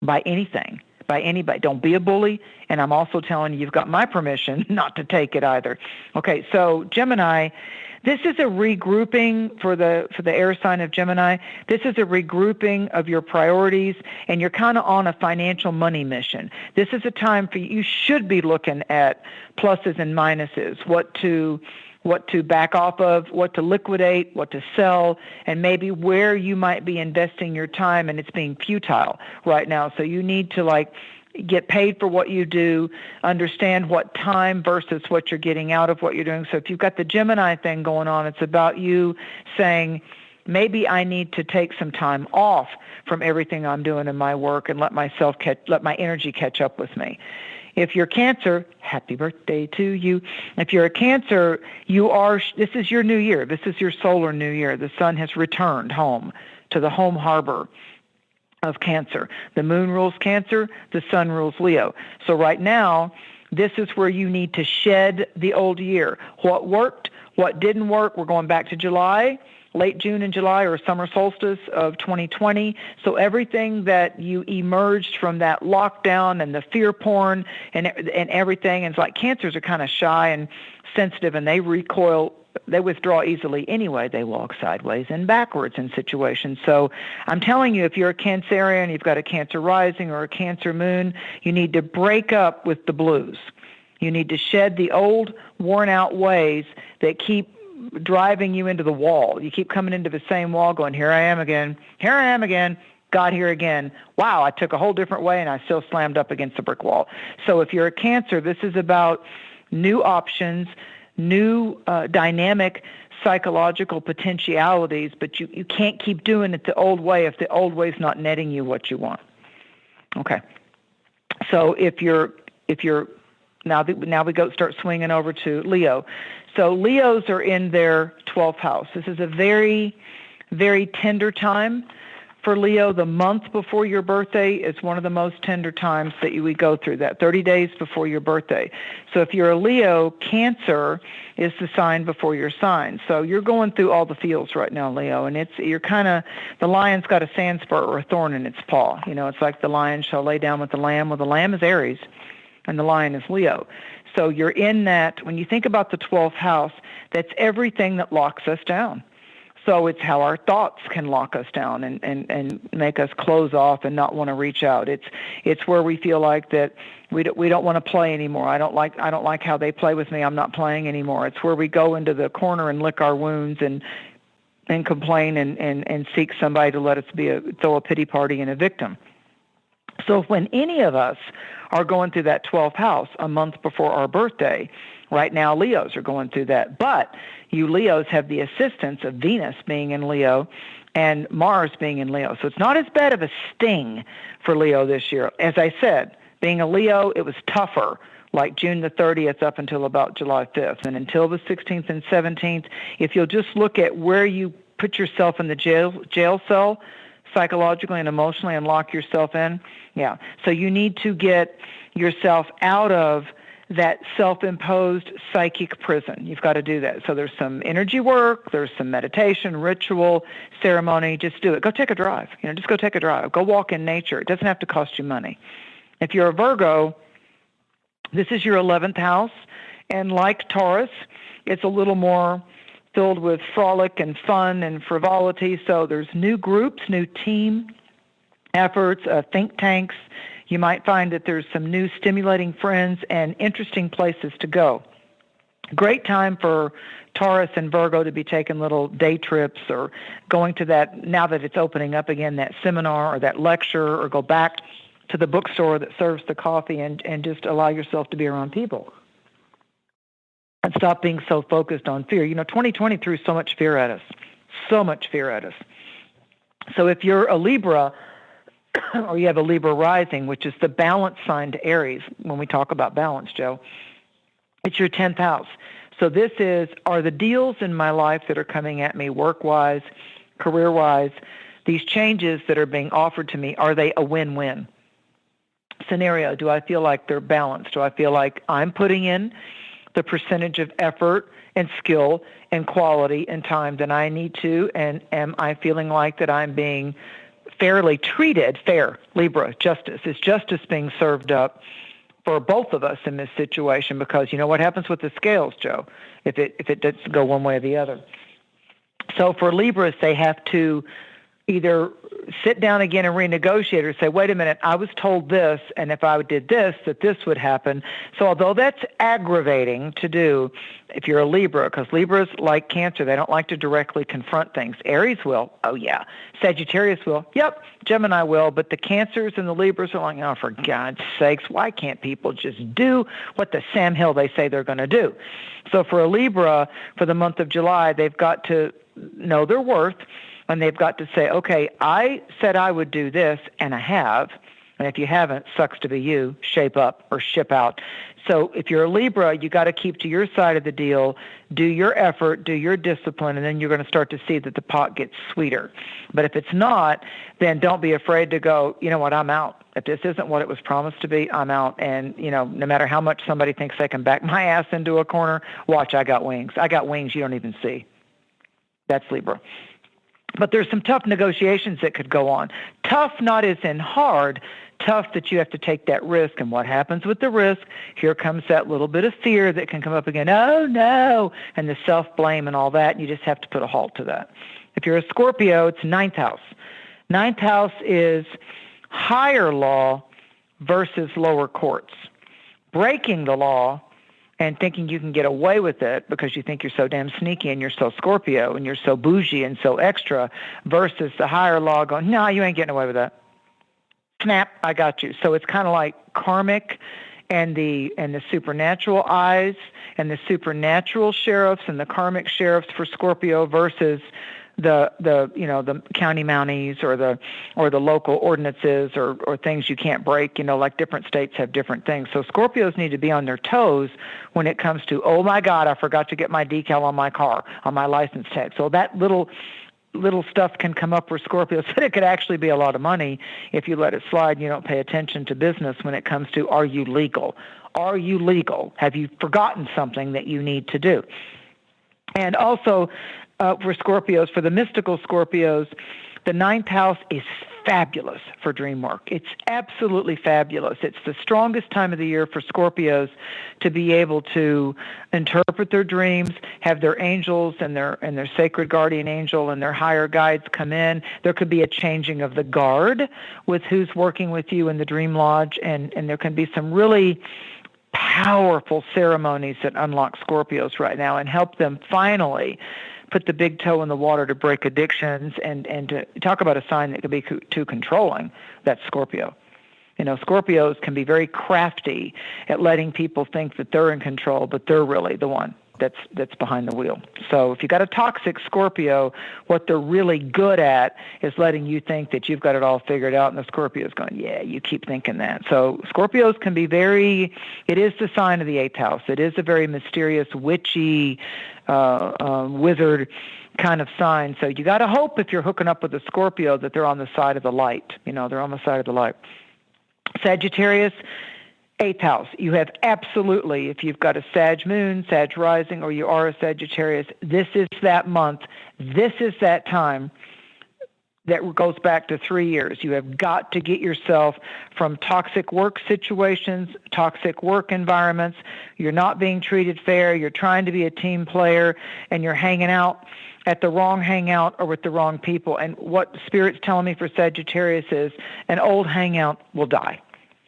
F: by anything, by anybody. Don't be a bully. And I'm also telling you, you've got my permission not to take it either. Okay, so Gemini, this is a regrouping for the air sign of Gemini. This is a regrouping of your priorities, and you're kind of on a financial money mission. This is a time for you should be looking at pluses and minuses, what to back off of, what to liquidate, what to sell, and maybe where you might be investing your time and it's being futile right now. So you need to get paid for what you do, understand what time versus what you're getting out of what you're doing. So if you've got the Gemini thing going on, it's about you saying, maybe I need to take some time off from everything I'm doing in my work and let my energy catch up with me. If you're Cancer, happy birthday to you. If you're a Cancer, this is your new year. This is your solar new year. The sun has returned home to the home harbor of Cancer. The moon rules Cancer, the sun rules Leo. So right now, this is where you need to shed the old year. What worked, what didn't work, we're going back to July, late June and July, or summer solstice of 2020. So everything that you emerged from that lockdown and the fear porn and everything, and it's like Cancers are kind of shy and sensitive, and they withdraw easily anyway. They walk sideways and backwards in situations. So I'm telling you, if you're a Cancerian, you've got a Cancer rising or a Cancer moon, you need to break up with the blues. You need to shed the old, worn-out ways that keep driving you into the wall. You keep coming into the same wall going, here I am again, got here again. Wow, I took a whole different way and I still slammed up against the brick wall. So if you're a Cancer, this is about new options, new dynamic psychological potentialities, but you can't keep doing it the old way if the old way is not netting you what you want. Okay. So if you're now we start swinging over to Leo. So Leos are in their 12th house. This is a very, very tender time for Leo. The month before your birthday is one of the most tender times that we go through, that 30 days before your birthday. So if you're a Leo, Cancer is the sign before your sign. So you're going through all the feels right now, Leo, and the lion's got a sand spur or a thorn in its paw. It's like the lion shall lay down with the lamb. Well, the lamb is Aries and the lion is Leo. So you're in that, when you think about the 12th house, that's everything that locks us down. So it's how our thoughts can lock us down and make us close off and not want to reach out. It's where we feel like that we don't want to play anymore. I don't like how they play with me. I'm not playing anymore. It's where we go into the corner and lick our wounds and complain and seek somebody to let us throw a pity party and a victim. So when any of us are going through that 12th house a month before our birthday, right now Leos are going through that. But you Leos have the assistance of Venus being in Leo and Mars being in Leo. So it's not as bad of a sting for Leo this year. As I said, being a Leo, it was tougher, like June the 30th up until about July 5th. And until the 16th and 17th, if you'll just look at where you put yourself in the jail cell, psychologically and emotionally, and lock yourself in. Yeah. So you need to get yourself out of that self-imposed psychic prison. You've got to do that. So there's some energy work, there's some meditation, ritual, ceremony. Just do it. Go take a drive. Just go take a drive. Go walk in nature. It doesn't have to cost you money. If you're a Virgo, this is your 11th house. And like Taurus, it's a little more filled with frolic and fun and frivolity. So there's new groups, new team efforts, think tanks. You might find that there's some new stimulating friends and interesting places to go. Great time for Taurus and Virgo to be taking little day trips or going to that, now that it's opening up again, that seminar or that lecture, or go back to the bookstore that serves the coffee and just allow yourself to be around people. And stop being so focused on fear. 2020 threw so much fear at us. So much fear at us. So if you're a Libra, or you have a Libra rising, which is the balance sign to Aries, when we talk about balance, Joe, it's your 10th house. So this are the deals in my life that are coming at me work-wise, career-wise, these changes that are being offered to me, are they a win-win scenario? Do I feel like they're balanced? Do I feel like I'm putting in the percentage of effort and skill and quality and time that I need to, and am I feeling like that I'm being fairly treated? Fair, Libra, justice. Is justice being served up for both of us in this situation? Because you know what happens with the scales, Joe, if it doesn't go one way or the other. So for Libras, they have to either sit down again and renegotiate, or say, wait a minute, I was told this, and if I did this, that this would happen. So although that's aggravating to do if you're a Libra, because Libras, like Cancer, they don't like to directly confront things. Aries will, oh yeah. Sagittarius will, yep. Gemini will, but the Cancers and the Libras are like, oh, for God's sakes, why can't people just do what the Sam Hill they say they're going to do? So for a Libra, for the month of July, they've got to know their worth, and they've got to say, okay, I said I would do this, and I have. And if you haven't, sucks to be you. Shape up or ship out. So if you're a Libra, you got to keep to your side of the deal, do your effort, do your discipline, and then you're going to start to see that the pot gets sweeter. But if it's not, then don't be afraid to go, you know what, I'm out. If this isn't what it was promised to be, I'm out. And, no matter how much somebody thinks they can back my ass into a corner, watch, I got wings. I got wings you don't even see. That's Libra. But there's some tough negotiations that could go on. Tough, not as in hard, tough that you have to take that risk. And what happens with the risk? Here comes that little bit of fear that can come up again. Oh, no, and the self-blame and all that. And you just have to put a halt to that. If you're a Scorpio, it's 9th house. 9th house is higher law versus lower courts. Breaking the law and thinking you can get away with it because you think you're so damn sneaky and you're so Scorpio and you're so bougie and so extra, versus the higher law going, no, you ain't getting away with that. Snap, I got you. So it's kind of like karmic and the supernatural eyes and the supernatural sheriffs and the karmic sheriffs for Scorpio versus the county mounties or the local ordinances or things you can't break, like different states have different things. So Scorpios need to be on their toes when it comes to, oh my God, I forgot to get my decal on my car, on my license tag. So that little stuff can come up for Scorpios, but it could actually be a lot of money if you let it slide and you don't pay attention to business when it comes to, are you legal? Are you legal? Have you forgotten something that you need to do? And also, for Scorpios, for the mystical Scorpios, the 9th house is fabulous for dream work. It's absolutely fabulous. It's the strongest time of the year for Scorpios to be able to interpret their dreams, have their angels and their sacred guardian angel and their higher guides come in. There could be a changing of the guard with who's working with you in the dream lodge, and there can be some really powerful ceremonies that unlock Scorpios right now and help them finally put the big toe in the water to break addictions and to talk about a sign that could be too controlling. That's Scorpio. Scorpios can be very crafty at letting people think that they're in control, but they're really the one that's behind the wheel. So if you got a toxic Scorpio, what they're really good at is letting you think that you've got it all figured out, and the Scorpio's going, yeah, you keep thinking that. So Scorpios can be it is the sign of the 8th house. It is a very mysterious, witchy, wizard kind of sign. So you got to hope if you're hooking up with a Scorpio that they're on the side of the light. They're on the side of the light. Sagittarius, 8th house. You have absolutely, if you've got a Sag moon, Sag rising, or you are a Sagittarius, this is that month. This is that time that goes back to 3 years. You have got to get yourself from toxic work situations, toxic work environments. You're not being treated fair. You're trying to be a team player, and you're hanging out at the wrong hangout or with the wrong people. And what Spirit's telling me for Sagittarius is an old hangout will die.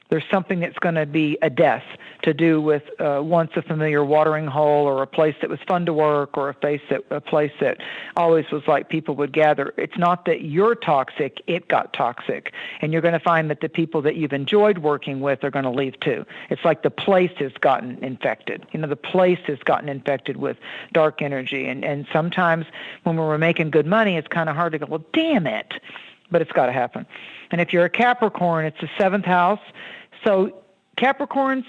F: There's something that's going to be a death to do with once a familiar watering hole, or a place that was fun to work, or a place that always was like people would gather. It's not that you're toxic, it got toxic. And you're going to find that the people that you've enjoyed working with are going to leave too. It's like the place has gotten infected. The place has gotten infected with dark energy. And sometimes when we're making good money, it's kind of hard to go, well, damn it. But it's got to happen. And if you're a Capricorn, it's the 7th house. So Capricorns,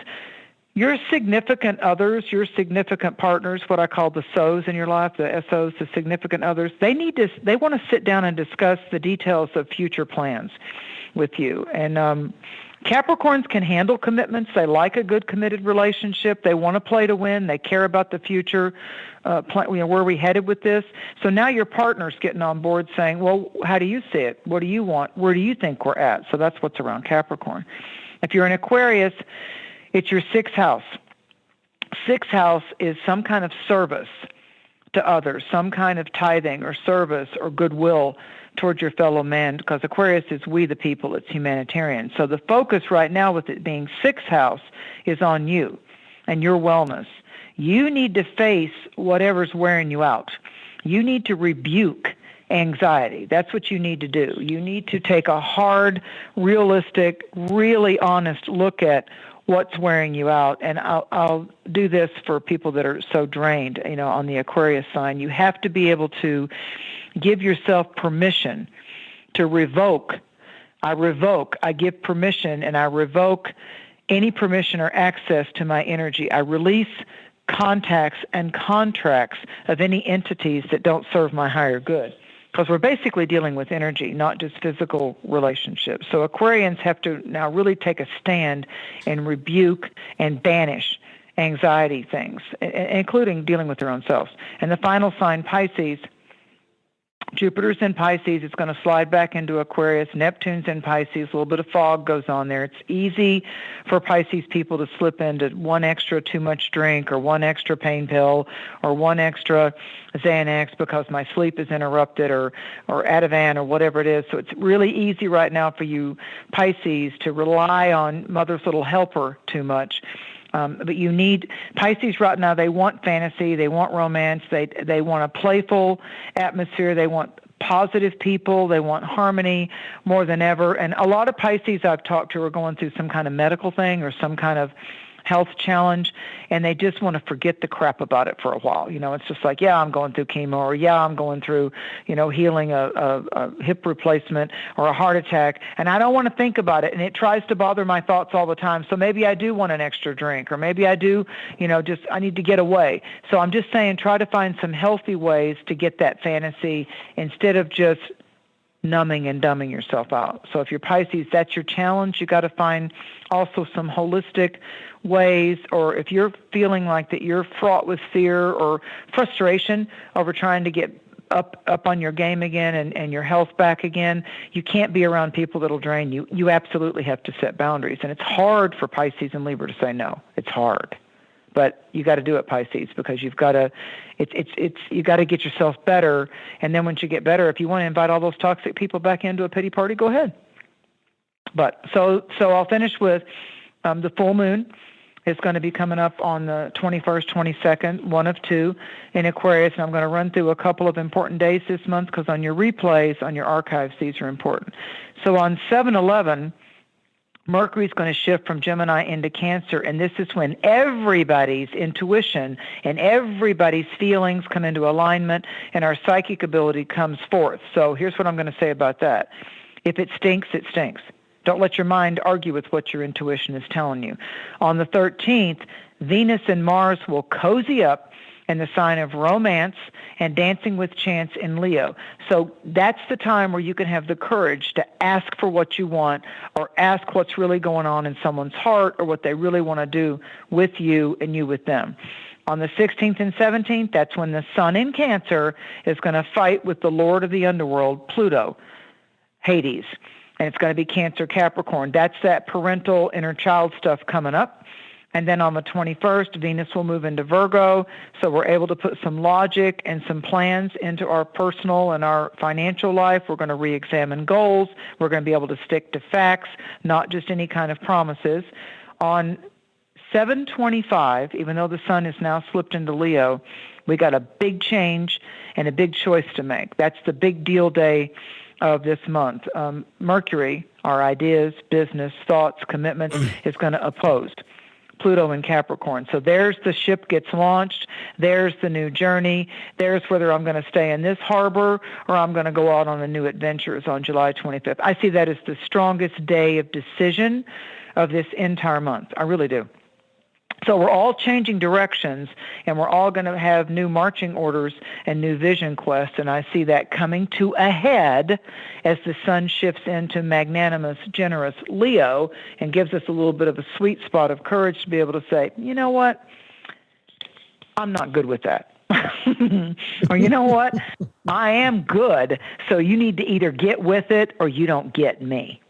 F: your significant others, your significant partners, what I call the SOs in your life, the SOs, the significant others, they want to sit down and discuss the details of future plans with you. And Capricorns can handle commitments. They like a good committed relationship. They want to play to win. They care about the future, where are we headed with this. So now your partner's getting on board saying, well, how do you see it? What do you want? Where do you think we're at? So that's what's around Capricorn. If you're an Aquarius, it's your 6th house. 6th house is some kind of service to others, some kind of tithing or service or goodwill towards your fellow man, because Aquarius is we the people, it's humanitarian. So the focus right now with it being 6th house is on you and your wellness. You need to face whatever's wearing you out. You need to rebuke anxiety. That's what you need to do. You need to take a hard, realistic, really honest look at what's wearing you out. And I'll do this for people that are so drained, on the Aquarius sign. You have to be able to give yourself permission to revoke. I give permission, and I revoke any permission or access to my energy. I release contacts and contracts of any entities that don't serve my higher good. Because we're basically dealing with energy, not just physical relationships. So Aquarians have to now really take a stand and rebuke and banish anxiety things, including dealing with their own selves. And the final sign, Pisces, Jupiter's in Pisces. It's going to slide back into Aquarius. Neptune's in Pisces. A little bit of fog goes on there. It's easy for Pisces people to slip into one extra too much drink, or one extra pain pill, or one extra Xanax because my sleep is interrupted, or Ativan, or whatever it is. So it's really easy right now for you Pisces to rely on Mother's Little Helper too much. But you need Pisces right now. They want fantasy. They want romance. They want a playful atmosphere. They want positive people. They want harmony more than ever. And a lot of Pisces I've talked to are going through some kind of medical thing or some kind of health challenge, and they just want to forget the crap about it for a while. It's just like, yeah, I'm going through chemo, or yeah, I'm going through, healing a hip replacement or a heart attack, and I don't want to think about it, and it tries to bother my thoughts all the time. So maybe I do want an extra drink, or maybe I do, I need to get away. So I'm just saying, try to find some healthy ways to get that fantasy instead of just numbing and dumbing yourself out. So if you're Pisces, that's your challenge. You got to find also some holistic ways, or if you're feeling like that you're fraught with fear or frustration over trying to get up on your game again and your health back again, you can't be around people that'll drain you. You absolutely have to set boundaries. And it's hard for Pisces and Libra to say no. It's hard. But you got to do it, Pisces, because you've got to, you got to get yourself better. And then once you get better, if you want to invite all those toxic people back into a pity party, go ahead. But so I'll finish with the full moon is going to be coming up on the 21st, 22nd, one of two in Aquarius. And I'm going to run through a couple of important days this month, because on your replays, on your archives, these are important. So on 7/11, Mercury's going to shift from Gemini into Cancer, and this is when everybody's intuition and everybody's feelings come into alignment, and our psychic ability comes forth. So here's what I'm going to say about that. If it stinks, it stinks. Don't let your mind argue with what your intuition is telling you. On the 13th, Venus and Mars will cozy up in the sign of romance and dancing with chance in Leo. So that's the time where you can have the courage to ask for what you want, or ask what's really going on in someone's heart, or what they really want to do with you and you with them. On the 16th and 17th, that's when the sun in Cancer is going to fight with the Lord of the Underworld, Pluto, Hades. And it's going to be Cancer Capricorn. That's that parental inner child stuff coming up. And then on the 21st, Venus will move into Virgo, so we're able to put some logic and some plans into our personal and our financial life. We're going to re-examine goals. We're going to be able to stick to facts, not just any kind of promises. On 7/25, even though the sun is now slipped into Leo, we got a big change and a big choice to make. That's the big deal day of this month. Mercury, our ideas, business, thoughts, commitments, is going to oppose Pluto in Capricorn. So there's the ship gets launched. There's the new journey. There's whether I'm going to stay in this harbor or I'm going to go out on a new adventures on July 25th. I see that as the strongest day of decision of this entire month. I really do. So we're all changing directions, and we're all going to have new marching orders and new vision quests, and I see that coming to a head as the sun shifts into magnanimous, generous Leo and gives us a little bit of a sweet spot of courage to be able to say, you know what, I'm not good with that. Or you know what, I am good, so you need to either get with it or you don't get me.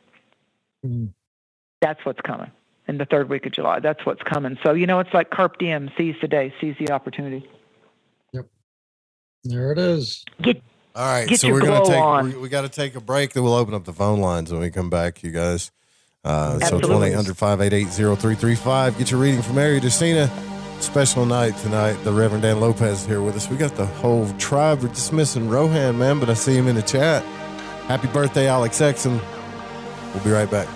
F: That's what's coming. In the third week of July. That's what's coming. So, it's like carpe diem, seize the day, seize the opportunity.
G: Yep. There it is.
C: All right. So we're going to we got to take a break. Then we'll open up the phone lines when we come back, you guys. So 1-800-588-0335. Get your reading from Mary Dusina. Special night tonight. The Reverend Dan Lopez is here with us. We got the whole tribe. We're just missing Rohan, man, but I see him in the chat. Happy birthday, Alex Exum. We'll be right back.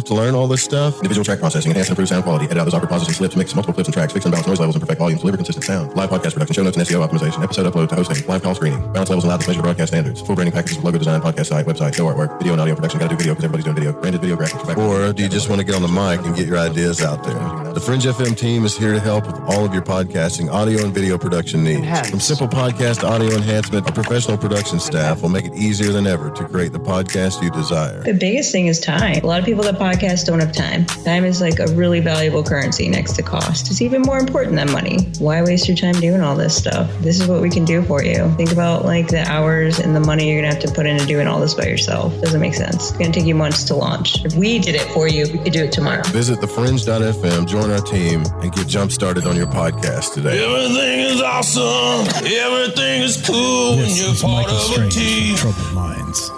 C: To learn all this stuff. Individual track processing, enhance and improve sound quality, edit out those awkward pauses and slips, mix multiple clips and tracks, fix and balance noise levels and perfect volumes, deliver consistent sound, live podcast production, show notes and SEO optimization, episode upload to hosting, live call screening, balance levels and loudness measure broadcast standards, full branding packages with logo design, podcast site, website, show artwork, video and audio production. Gotta do video because everybody's doing video, branded video graphics. Or do you just want to get on the mic and get your ideas out there? The Fringe FM team is here to help with all of your podcasting, audio and video production needs. From simple podcast audio enhancement, our professional production staff will make it easier than ever to create the podcast you desire.
H: The biggest thing is time. A lot of people that podcast don't have time. Time is like a really valuable currency next to cost. It's even more important than money. Why waste your time doing all this stuff? This is what we can do for you. Think about like the hours and the money you're going to have to put into doing all this by yourself. Doesn't make sense. It's going to take you months to launch. If we did it for you, we could do it tomorrow.
C: Visit thefringe.fm, join our team, and get jump started on your podcast today.
I: Everything is awesome. Everything is cool when you're part of a team.
A: Troubled Minds.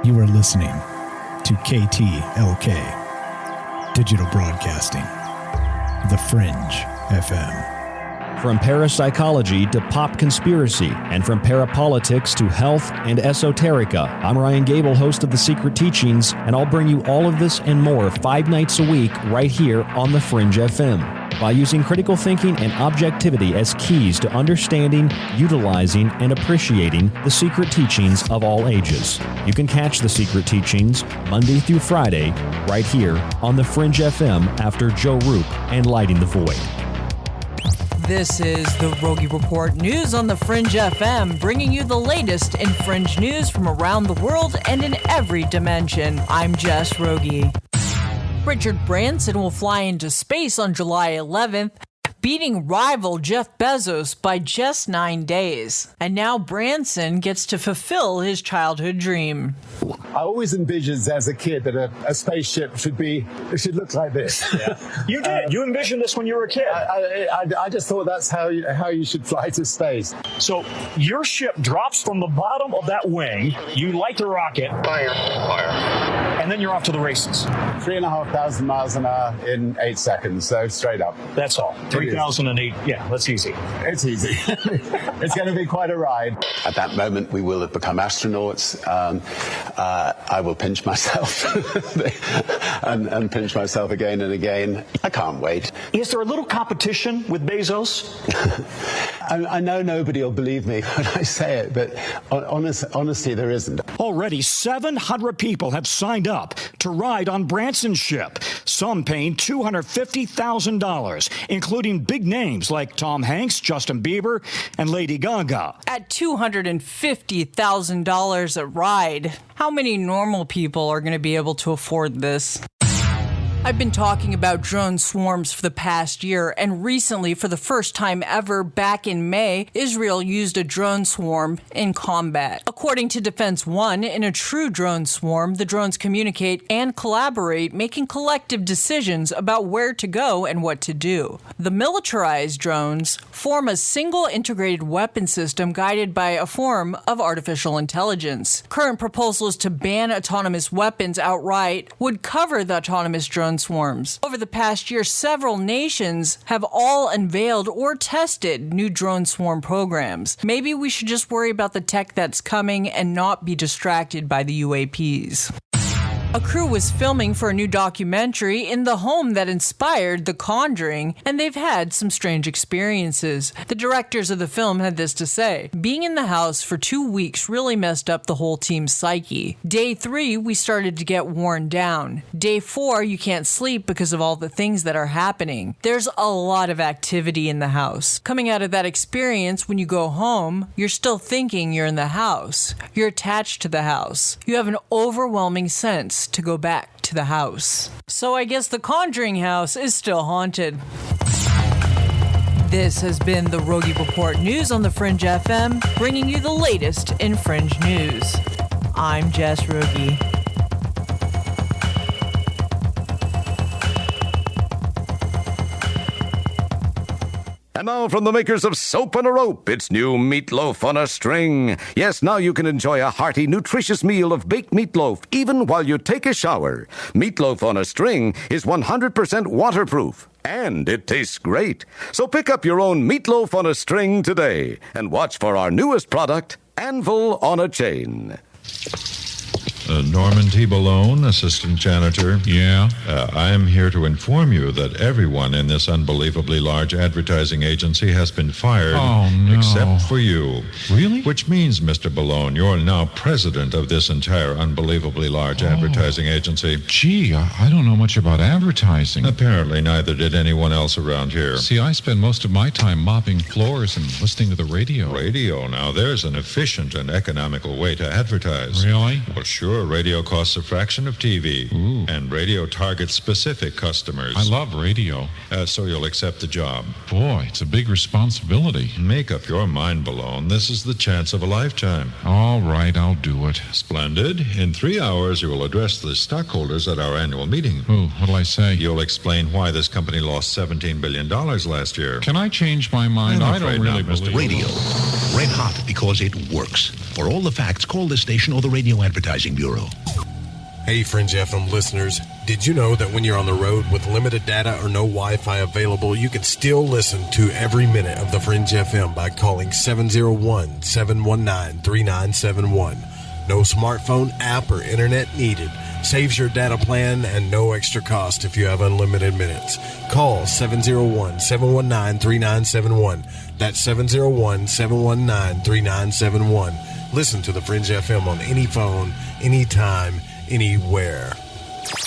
A: You are listening to KTLK Digital Broadcasting, The Fringe FM.
J: From parapsychology to pop conspiracy, and from parapolitics to health and esoterica, I'm Ryan Gable, host of The Secret Teachings, and I'll bring you all of this and more 5 nights a week right here on The Fringe FM. By using critical thinking and objectivity as keys to understanding, utilizing, and appreciating the secret teachings of all ages. You can catch The Secret Teachings Monday through Friday right here on The Fringe FM after Joe Roop and Lighting the Void.
K: This is the Rogie Report news on the Fringe FM, bringing you the latest in Fringe news from around the world and in every dimension. I'm Jess Rogie. Richard Branson will fly into space on July 11th, beating rival Jeff Bezos by just 9 days. And now Branson gets to fulfill his childhood dream.
L: I always envisioned as a kid that a spaceship should look like this. Yeah.
M: You did. You envisioned this when you were a kid.
L: I just thought that's how you should fly to space.
M: So your ship drops from the bottom of that wing. You light the rocket.
L: Fire.
M: and then you're off to the races.
L: 3,500 miles an hour in 8 seconds, so straight up.
M: That's all. 3,008. Yeah, that's easy.
L: It's easy. It's going to be quite a ride. At that moment, we will have become astronauts. I will pinch myself and pinch myself again and again. I can't wait.
M: Is there a little competition with Bezos?
L: I know nobody will believe me when I say it, but honestly, there isn't.
M: Already 700 people have signed up to ride on Branson's ship, some paying $250,000, including big names like Tom Hanks, Justin Bieber, and Lady Gaga.
K: At $250,000 a ride, how many normal people are going to be able to afford this? I've been talking about drone swarms for the past year, and recently, for the first time ever, back in May, Israel used a drone swarm in combat. According to Defense One, in a true drone swarm, the drones communicate and collaborate, making collective decisions about where to go and what to do. The militarized drones form a single integrated weapon system guided by a form of artificial intelligence. Current proposals to ban autonomous weapons outright would cover the autonomous drone swarms. Over the past year, several nations have all unveiled or tested new drone swarm programs. Maybe we should just worry about the tech that's coming and not be distracted by the UAPs. A crew was filming for a new documentary in the home that inspired The Conjuring, and they've had some strange experiences. The directors of the film had this to say: "Being in the house for 2 weeks really messed up the whole team's psyche. Day 3, we started to get worn down. Day 4, you can't sleep because of all the things that are happening. There's a lot of activity in the house. Coming out of that experience, when you go home, you're still thinking you're in the house. You're attached to the house. You have an overwhelming sense to go back to the house." So I guess the Conjuring house is still haunted. This has been the Rogie Report News on the Fringe FM, bringing you the latest in Fringe news. I'm Jess Rogie.
N: And now from the makers of Soap on a Rope, it's new Meatloaf on a String. Yes, now you can enjoy a hearty, nutritious meal of baked meatloaf even while you take a shower. Meatloaf on a String is 100% waterproof, and it tastes great. So pick up your own Meatloaf on a String today and watch for our newest product, Anvil on a Chain.
O: Norman T. Balone, assistant janitor. Yeah? I am here to inform you that everyone in this unbelievably large advertising agency has been fired. Oh, no. Except for you. Really? Which means, Mr. Balone, you're now president of this entire unbelievably large advertising agency. Gee, I don't know much about advertising. Apparently neither did anyone else around here. See, I spend most of my time mopping floors and listening to the radio. Radio? Now, there's an efficient and economical way to advertise. Really? Well, sure. Radio costs a fraction of TV. Ooh. And radio targets specific customers. I love radio. So you'll accept the job. Boy, it's a big responsibility. Make up your mind, Balone. This is the chance of a lifetime. All right, I'll do it. Splendid. In 3 hours, you will address the stockholders at our annual meeting. Ooh, what'll I say? You'll explain why this company lost $17 billion last year. Can I change my mind? I don't really believe
P: Radio. Red hot because it works. For all the facts, call this station or the Radio Advertising Bureau.
Q: Hey, Fringe FM listeners. Did you know that when you're on the road with limited data or no Wi-Fi available, you can still listen to every minute of the Fringe FM by calling 701-719-3971. No smartphone app or internet needed. Saves your data plan and no extra cost if you have unlimited minutes. Call 701-719-3971. That's 701-719-3971. Listen to the Fringe FM on any phone, anytime, anywhere.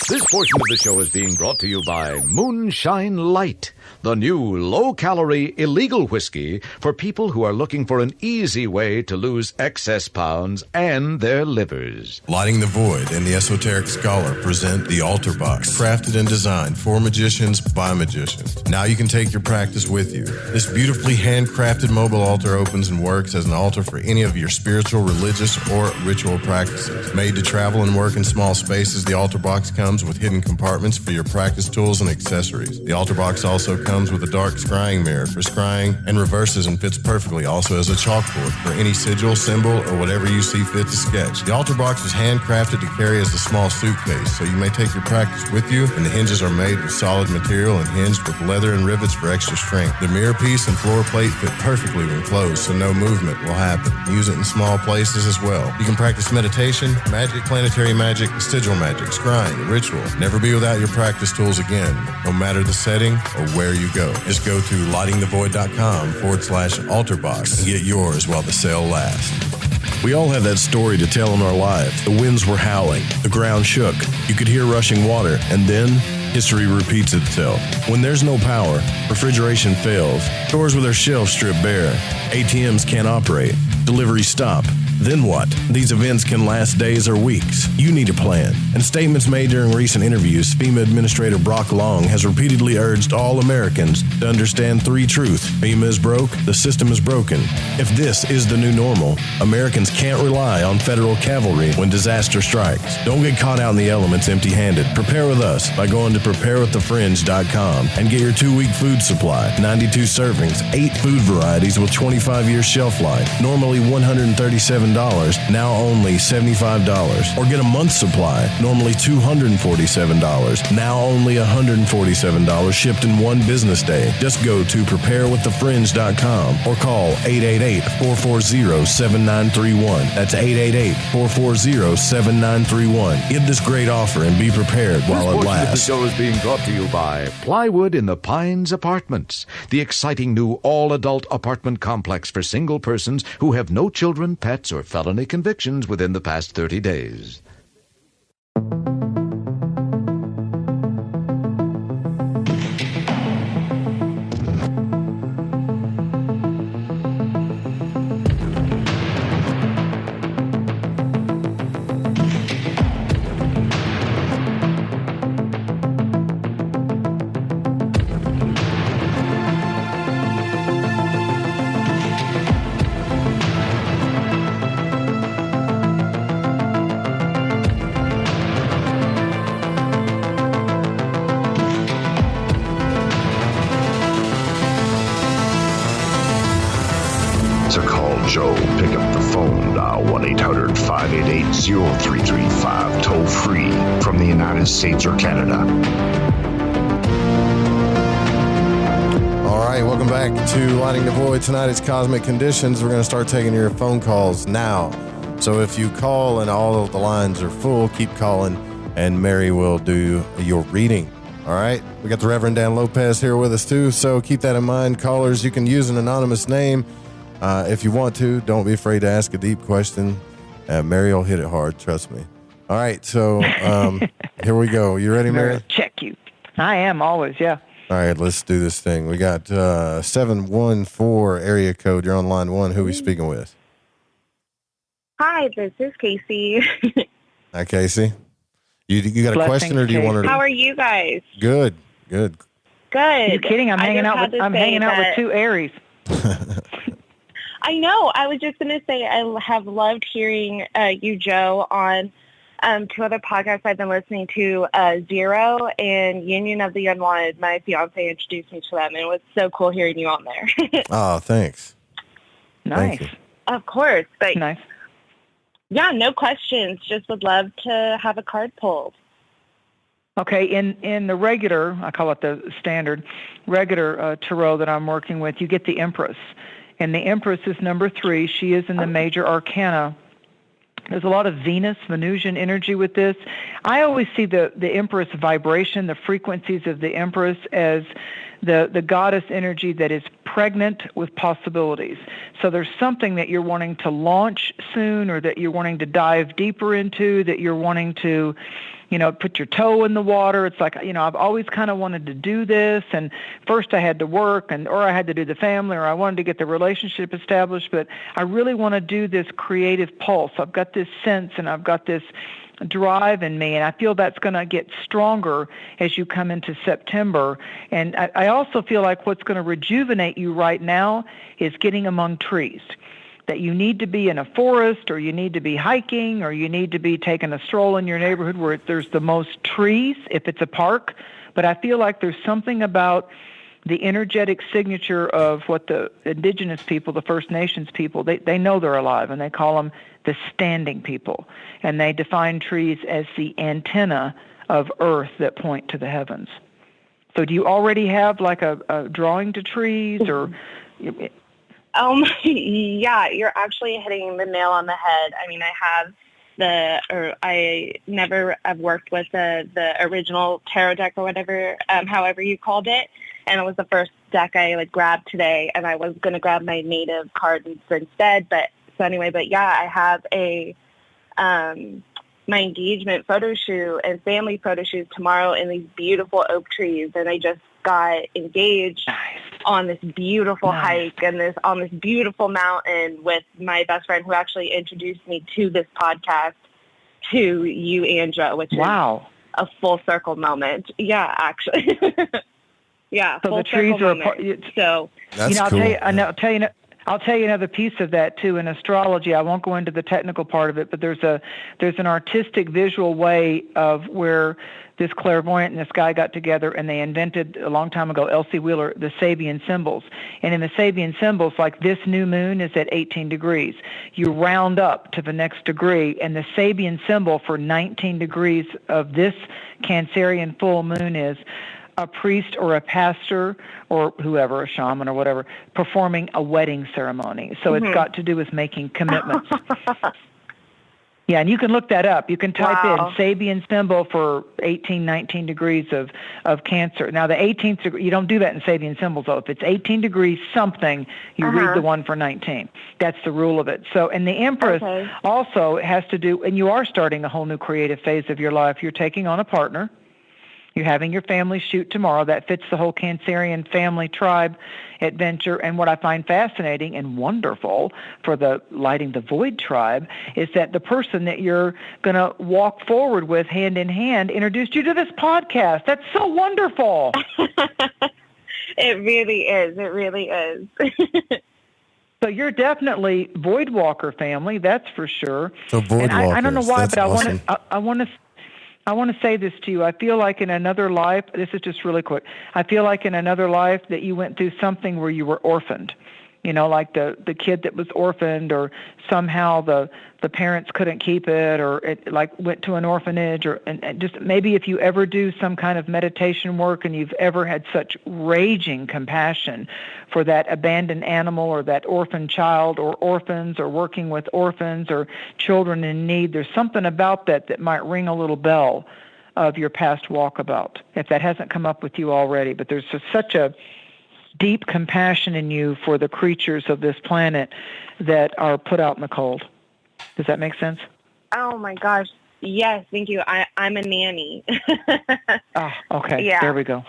N: This portion of the show is being brought to you by Moonshine Light, the new low-calorie illegal whiskey for people who are looking for an easy way to lose excess pounds and their livers.
C: Lighting the Void and the Esoteric Scholar present the Altar Box, crafted and designed for magicians by magicians. Now you can take your practice with you. This beautifully handcrafted mobile altar opens and works as an altar for any of your spiritual, religious, or ritual practices. Made to travel and work in small spaces, the Altar Box comes with hidden compartments for your practice tools and accessories. The Altar Box also also comes with a dark scrying mirror for scrying and reverses and fits perfectly also as a chalkboard for any sigil, symbol, or whatever you see fit to sketch. The altar box is handcrafted to carry as a small suitcase, so you may take your practice with you, and the hinges are made with solid material and hinged with leather and rivets for extra strength. The mirror piece and floor plate fit perfectly when closed, so no movement will happen. Use it in small places as well. You can practice meditation, magic, planetary magic, sigil magic, scrying, ritual. Never be without your practice tools again, no matter the setting or where you go. Just go to lightingthevoid.com/altarbox and get yours while the sale lasts.
R: We all have that story to tell in our lives. The winds were howling, the ground shook, you could hear rushing water, and then history repeats itself. When there's no power, refrigeration fails, stores with their shelves stripped bare, ATMs can't operate, deliveries stop. Then what? These events can last days or weeks. You need a plan. In statements made during recent interviews, FEMA Administrator Brock Long has repeatedly urged all Americans to understand three truths. FEMA is broke, the system is broken. If this is the new normal, Americans can't rely on federal cavalry when disaster strikes. Don't get caught out in the elements empty-handed. Prepare with us by going to preparewiththefringe.com and get your 2-week food supply. 92 servings, 8 food varieties with 25-year shelf life. Normally $137, now only $75. Or get a month's supply, normally $247, now only $147, shipped in one business day. Just go to preparewiththefringe.com or call 888-440-7931. That's 888-440-7931. Get this great offer and be prepared while it lasts.
S: The show is being brought to you by Plywood in the Pines Apartments, the exciting new all-adult apartment complex for single persons who have no children, pets, or felony convictions within the past 30 days.
T: To call Joe, pick up the phone, dial 1-800-588-0335, toll free from the United States or Canada.
C: All right, welcome back to Lighting the Void. Tonight it's Cosmic Conditions. We're going to start taking your phone calls now. So if you call and all of the lines are full, keep calling and Mary will do your reading. All right, we got the Reverend Dan Lopez here with us too, so keep that in mind. Callers, you can use an anonymous name. If you want to, don't be afraid to ask a deep question. Mary will hit it hard, trust me. All right, so here we go. You ready, Mary?
F: Check you. I am always, yeah.
C: All right, let's do this thing. We got 714 area code. You're on line 1. Who are we speaking with?
U: Hi, this is Casey.
C: Hi, Casey. You got a question, or do you want her to?
U: How are you guys?
C: Good, good.
U: Good.
F: You're kidding? I'm hanging out with 2 Aries.
U: I know. I was just going to say I have loved hearing you, Joe, on 2 other podcasts I've been listening to, Zero and Union of the Unwanted. My fiance introduced me to them, and it was so cool hearing you on there.
C: Oh, thanks.
F: Nice.
C: Thank you.
U: Of course. But
F: nice.
U: Yeah, no questions. Just would love to have a card pulled.
F: Okay, in the regular, I call it the standard, regular tarot that I'm working with, you get the Empress. And the Empress is number 3. She is in the major arcana. There's a lot of Venus, Venusian energy with this. I always see the Empress vibration, the frequencies of the Empress as the goddess energy that is pregnant with possibilities. So there's something that you're wanting to launch soon, or that you're wanting to dive deeper into, that you're wanting to, put your toe in the water. It's like, I've always kind of wanted to do this, and first I had to work, or I had to do the family, or I wanted to get the relationship established, but I really want to do this creative pulse. I've got this sense, and I've got this drive in me, and I feel that's going to get stronger as you come into September. And I also feel like what's going to rejuvenate you right now is getting among trees. That you need to be in a forest, or you need to be hiking, or you need to be taking a stroll in your neighborhood where there's the most trees, if it's a park. But I feel like there's something about the energetic signature of what the indigenous people, the First Nations people, they know they're alive, and they call them the standing people. And they define trees as the antenna of Earth that point to the heavens. So do you already have like a drawing to trees or...
U: Yeah, you're actually hitting the nail on the head. I mean, I never have worked with the original tarot deck or whatever, however you called it. And it was the first deck I grabbed today, and I was going to grab my native cards instead. But yeah, I have my engagement photo shoot and family photo shoot tomorrow in these beautiful oak trees, and I just got engaged on this beautiful hike and on this beautiful mountain with my best friend who actually introduced me to this podcast, to you and Joe, which is a full circle moment. Yeah, actually. Yeah,
F: so the trees are so
C: that's
F: cool. I'll tell you another piece of that too. In astrology, I won't go into the technical part of it, but there's an artistic visual way of where this clairvoyant and this guy got together, and they invented a long time ago, Elsie Wheeler, the Sabian symbols. And in the Sabian symbols, like this new moon is at 18 degrees. You round up to the next degree, and the Sabian symbol for 19 degrees of this Cancerian full moon is a priest or a pastor or whoever, a shaman or whatever, performing a wedding ceremony. So it's got to do with making commitments. Yeah, and you can look that up. You can type in Sabian symbol for 18, 19 degrees of Cancer. Now, the 18th degree, you don't do that in Sabian symbols, though. If it's 18 degrees something, you read the one for 19. That's the rule of it. So, and the Empress also has to do, and you are starting a whole new creative phase of your life. You're taking on a partner. You're having your family shoot tomorrow. That fits the whole Cancerian family tribe adventure. And what I find fascinating and wonderful for the Lighting the Void tribe is that the person that you're going to walk forward with hand in hand introduced you to this podcast. That's so wonderful.
U: It really is. It really is.
F: So you're definitely Void Walker family, that's for sure.
C: So Void Walkers.
F: I don't know why,
C: that's
F: but
C: awesome.
F: I want to say this to you. I feel like in another life, this is just really quick, I feel like in another life that you went through something where you were orphaned, like the kid that was orphaned, or somehow the parents couldn't keep it, or it went to an orphanage, and just maybe if you ever do some kind of meditation work and you've ever had such raging compassion for that abandoned animal or that orphan child or orphans or working with orphans or children in need, there's something about that might ring a little bell of your past walkabout, if that hasn't come up with you already. But there's just such a deep compassion in you for the creatures of this planet that are put out in the cold. Does that make sense?
U: Oh my gosh. Yes, thank you. I'm a nanny.
F: Oh, okay.
U: Yeah.
F: There we go.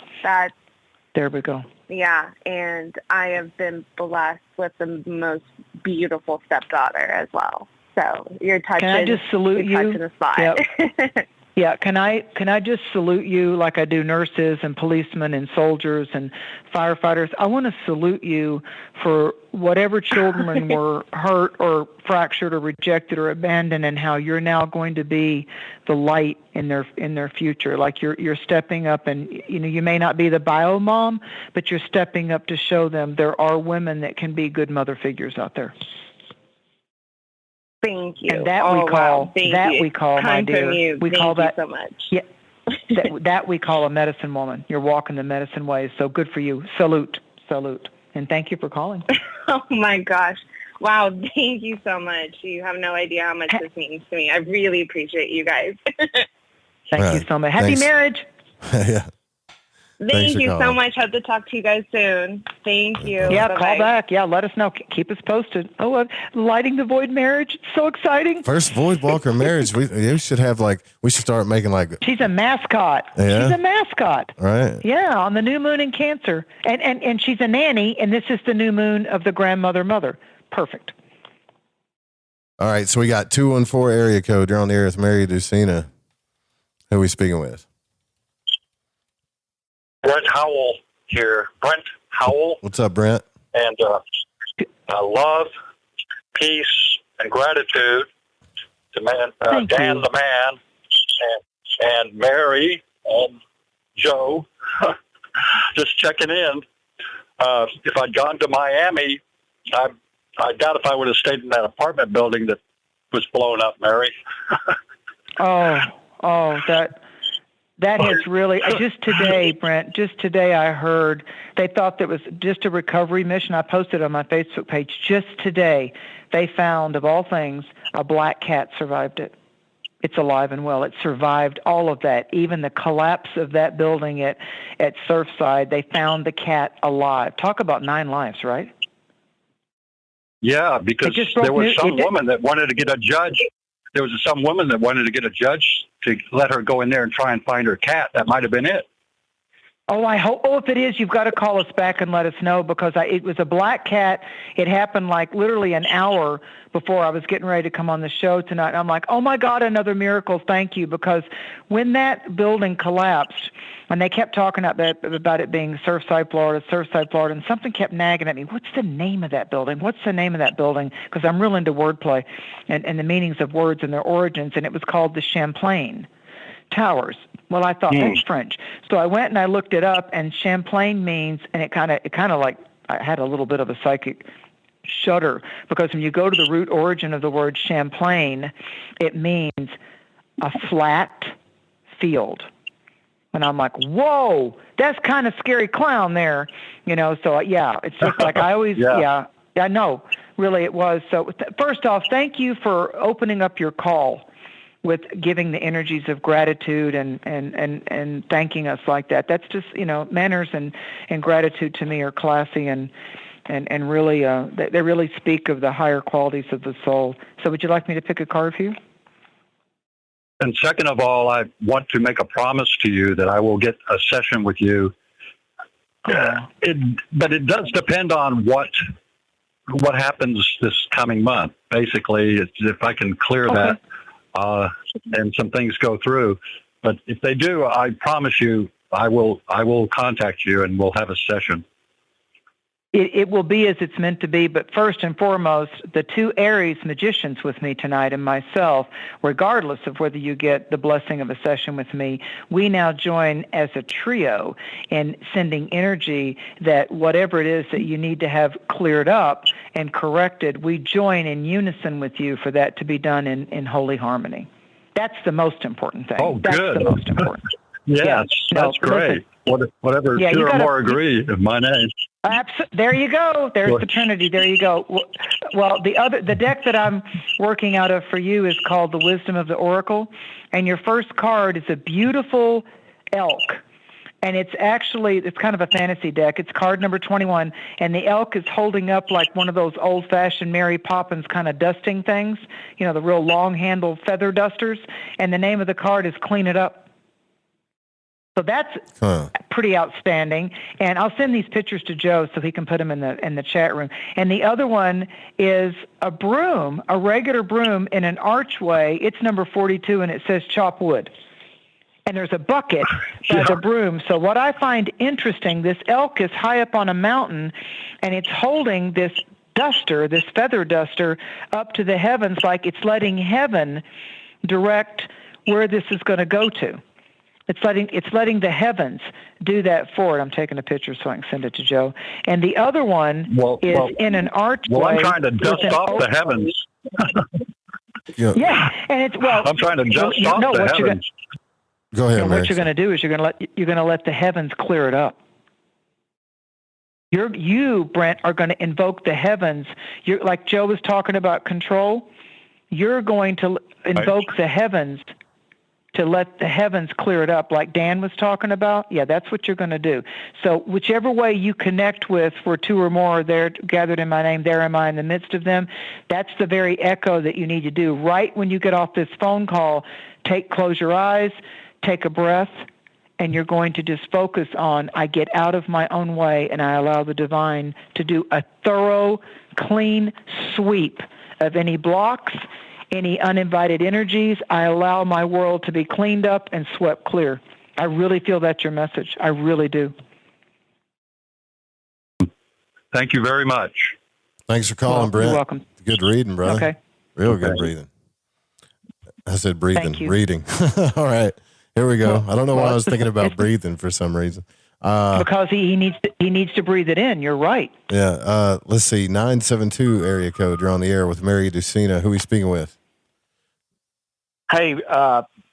F: There we go.
U: Yeah, and I have been blessed with the most beautiful stepdaughter as well. So you're touching.
F: Can I just salute you?
U: Touching the spot.
F: Yep. Yeah, can I just salute you like I do nurses and policemen and soldiers and firefighters? I want to salute you for whatever children were hurt or fractured or rejected or abandoned, and how you're now going to be the light in their future. Like you're stepping up, and you may not be the bio mom, but you're stepping up to show them there are women that can be good mother figures out there.
U: Thank you.
F: And that we call, my dear, we call that
U: so much.
F: Yeah, that we call a medicine woman. You're walking the medicine ways. So good for you. Salute, and thank you for calling.
U: Oh my gosh! Wow, thank you so much. You have no idea how much this means to me. I really appreciate you guys.
F: Thank you so much. Happy marriage.
C: Yeah.
U: Thank you so much. Hope to talk to you guys soon. Thank you.
F: Yeah,
U: Bye-bye.
F: call back. Yeah, let us know. Keep us posted. Oh, Lighting the Void marriage. It's so exciting.
C: First Void Walker marriage. We should have we should start making
F: She's a mascot.
C: Yeah?
F: She's a mascot.
C: Right.
F: Yeah, on the new moon in Cancer. And she's a nanny, and this is the new moon of the grandmother mother. Perfect.
C: All right, so we got 214 area code. You're on the air with Mary Dusina. Who are we speaking with?
B: Brent Howell here. Brent Howell.
C: What's up, Brent?
B: And love, peace, and gratitude to Dan the man, and Mary and Joe. Just checking in. if I'd gone to Miami, I doubt if I would have stayed in that apartment building that was blown up, Mary.
F: That has really, just today, Brent, I heard they thought that was just a recovery mission. I posted on my Facebook page just today. They found, of all things, a black cat survived it. It's alive and well. It survived all of that, even the collapse of that building at Surfside. They found the cat alive. Talk about 9 lives, right?
B: Yeah, because there was some woman that wanted to get a judge. There was some woman that wanted to get a judge to let her go in there and try and find her cat. That might have been it.
F: Oh, I hope. Oh, if it is, you've got to call us back and let us know, because it was a black cat. It happened like literally an hour before I was getting ready to come on the show tonight. And I'm like, oh my God, another miracle. Thank you. Because when that building collapsed, and they kept talking about it being Surfside, Florida, and something kept nagging at me. What's the name of that building? What's the name of that building? Because I'm real into wordplay and the meanings of words and their origins. And it was called the Champlain Towers. Well, I thought that's French. So I went and I looked it up, and Champlain means, and it kind of like, I had a little bit of a psychic shudder, because when you go to the root origin of the word Champlain, it means a flat field. And I'm like, whoa, that's kind of scary clown there. So yeah, it's just like I always, I know, really it was. So first off, thank you for opening up your call with giving the energies of gratitude and thanking us like that. That's just, manners and gratitude to me are classy and really, they really speak of the higher qualities of the soul. So would you like me to pick a card for you?
B: And second of all, I want to make a promise to you that I will get a session with you. But it does depend on what happens this coming month. Basically, if I can clear that, and some things go through. But if they do, I promise you, I will contact you and we'll have a session.
F: It will be as it's meant to be, but first and foremost, the 2 Aries magicians with me tonight and myself, regardless of whether you get the blessing of a session with me, we now join as a trio in sending energy that whatever it is that you need to have cleared up and corrected, we join in unison with you for that to be done in holy harmony. That's the most important thing.
B: Oh,
F: that's
B: good.
F: the most important.
B: Yes, that's great. Listen, whatever 2 or more agree of my name.
F: There you go. There's the Trinity. There you go. Well, the deck that I'm working out of for you is called the Wisdom of the Oracle, and your first card is a beautiful elk, and it's kind of a fantasy deck. It's card number 21, and the elk is holding up like one of those old-fashioned Mary Poppins kind of dusting things, the real long-handled feather dusters, and the name of the card is Clean It Up. So that's pretty outstanding, and I'll send these pictures to Joe so he can put them in the chat room. And the other one is a broom, a regular broom in an archway. It's number 42, and it says chop wood. And there's a bucket by the broom. So what I find interesting, this elk is high up on a mountain, and it's holding this duster, this feather duster, up to the heavens, like it's letting heaven direct where this is going to go to. It's letting the heavens do that for it. I'm taking a picture so I can send it to Joe. And the other one is in an archway.
B: Well, I'm trying to dust off the heavens.
F: Yeah, and it's
B: I'm trying to dust off the heavens.
C: Go ahead,
F: What you're going to do is you're going to let the heavens clear it up. You, Brent, are going to invoke the heavens. You're like Joe was talking about control. You're going to invoke the heavens to let the heavens clear it up, like Dan was talking about. Yeah, that's what you're going to do. So whichever way you connect with, where 2 or more are there gathered in my name, there am I in the midst of them, that's the very echo that you need to do. Right when you get off this phone call, close your eyes, take a breath, and you're going to just focus on, I get out of my own way and I allow the divine to do a thorough, clean sweep of any blocks, any uninvited energies. I allow my world to be cleaned up and swept clear. I really feel that's your message. I really do.
B: Thank you very much.
C: Thanks for calling, Brent.
F: You're welcome.
C: Good reading, brother.
F: Okay.
C: Real good breathing. I said breathing,
F: Thank you.
C: reading. All right, here we go. I don't know why I was thinking about breathing for some reason.
F: Because he needs to breathe it in. You're right.
C: Yeah. Let's see. 972 area code. You're on the air with Mary Dusina. Who are you speaking with?
D: Hey,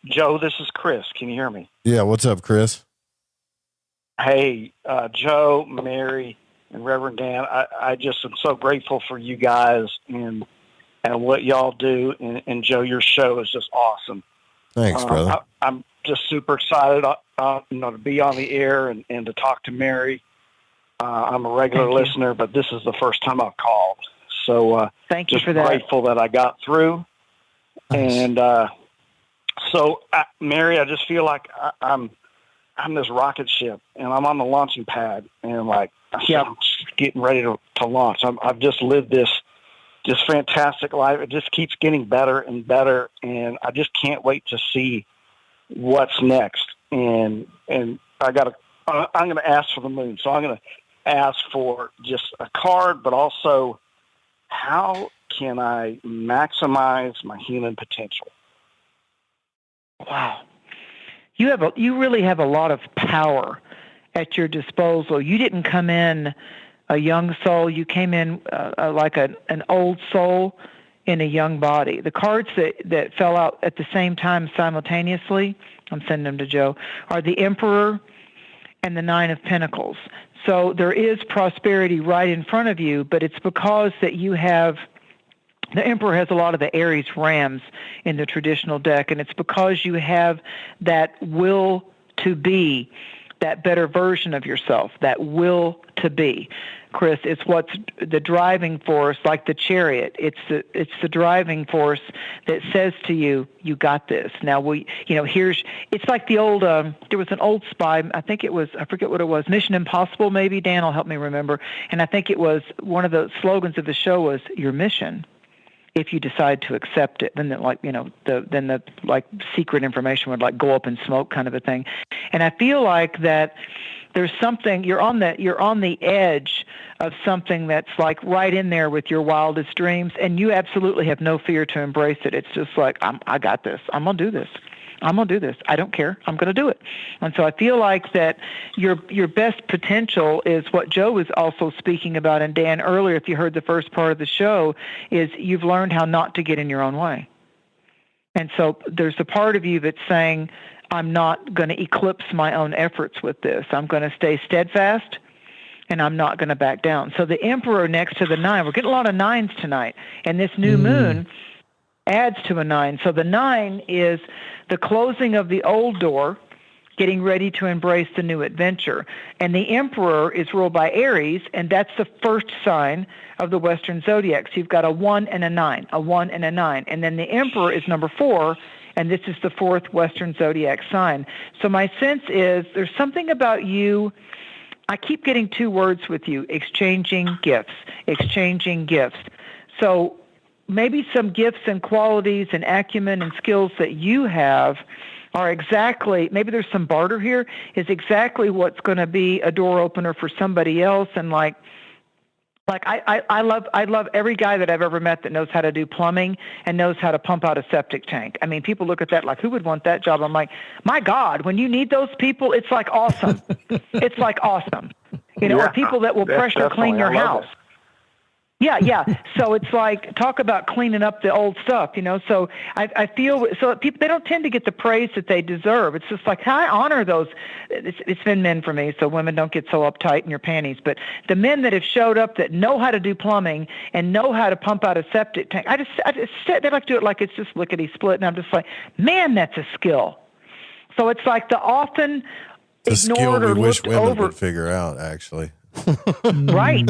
D: Joe, this is Chris. Can you hear me?
C: Yeah. What's up, Chris?
D: Hey, Joe, Mary, and Reverend Dan. I just am so grateful for you guys and what y'all do. And Joe, your show is just awesome.
C: Thanks, brother.
D: I'm just super excited, to be on the air and to talk to Mary. I'm a regular listener, but this is the first time I've called. So
F: thank you
D: just
F: for that.
D: Grateful that I got through. Nice. And so, Mary, I just feel like I'm this rocket ship, and I'm on the launching pad, and I'm just getting ready to launch. I've just lived this just fantastic life. It just keeps getting better and better, and I just can't wait to see what's next. And I'm going to ask for the moon. So I'm going to ask for just a card, but also how can I maximize my human potential?
F: Wow. You really have a lot of power at your disposal. You didn't come in a young soul. You came in like an old soul in a young body. The cards that fell out at the same time simultaneously, I'm sending them to Joe, are the Emperor and the Nine of Pentacles. So there is prosperity right in front of you, but it's because that you have, the Emperor has a lot of the Aries rams in the traditional deck, and it's because you have that will to be, that better version of yourself, that will to be. Chris, it's what's the driving force, like the chariot. It's the driving force that says to you, "You got this." Now it's like the old. There was an old spy. I forget what it was. Mission Impossible, maybe. Dan will help me remember. And I think it was one of the slogans of the show was "Your mission." If you decide to accept it, then the secret information would go up in smoke, kind of a thing. And I feel like that there's something you're on the edge of something that's like right in there with your wildest dreams, and you absolutely have no fear to embrace it. It's just like I got this. I'm gonna do this. I don't care. I'm going to do it. And so I feel like that your best potential is what Joe was also speaking about, and Dan earlier, if you heard the first part of the show, is you've learned how not to get in your own way. And so there's a part of you that's saying, I'm not going to eclipse my own efforts with this. I'm going to stay steadfast, and I'm not going to back down. So the Emperor next to the 9, we're getting a lot of 9s tonight, and this new moon adds to a 9. So the 9 is the closing of the old door, getting ready to embrace the new adventure. And the Emperor is ruled by Aries, and that's the first sign of the Western zodiac. So you've got a 1 and a 9, a 1 and a 9. And then the Emperor is number 4, and this is the 4th Western zodiac sign. So my sense is there's something about you. I keep getting 2 words with you, exchanging gifts. So maybe some gifts and qualities and acumen and skills that you have are exactly, maybe there's some barter here, is exactly what's going to be a door opener for somebody else. And I love every guy that I've ever met that knows how to do plumbing and knows how to pump out a septic tank. I mean, people look at that like, who would want that job? I'm like, my God, when you need those people, it's like awesome. It's like awesome. Or people that will pressure clean your house. Yeah. So it's like, talk about cleaning up the old stuff, So I feel, so people, they don't tend to get the praise that they deserve. It's just like, I honor those. It's been men for me, so women don't get so uptight in your panties. But the men that have showed up that know how to do plumbing and know how to pump out a septic tank, they like to do it like it's just lickety split. And I'm just like, man, that's a skill. So it's like the often
C: the skill
F: ignored or
C: we wish
F: looked
C: women
F: over.
C: would figure out, actually.
F: Right.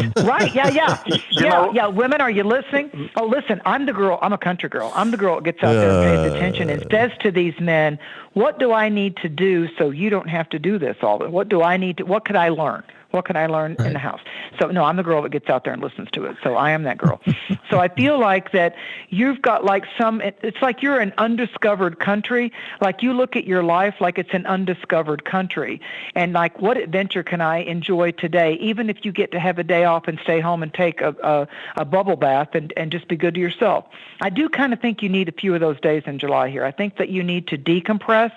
F: Yeah. Women, are you listening? Oh, listen, I'm the girl. I'm a country girl. I'm the girl that gets out there and pays attention and says to these men, what do I need to do so you don't have to do this all? What do I need to, what could I learn? What can I learn in the house? So, no, I'm the girl that gets out there and listens to it. So I am that girl. So I feel like that you've got like it's like you're an undiscovered country. Like you look at your life like it's an undiscovered country. And like, what adventure can I enjoy today? Even if you get to have a day off and stay home and take a bubble bath and just be good to yourself. I do kind of think you need a few of those days in July here. I think that you need to decompress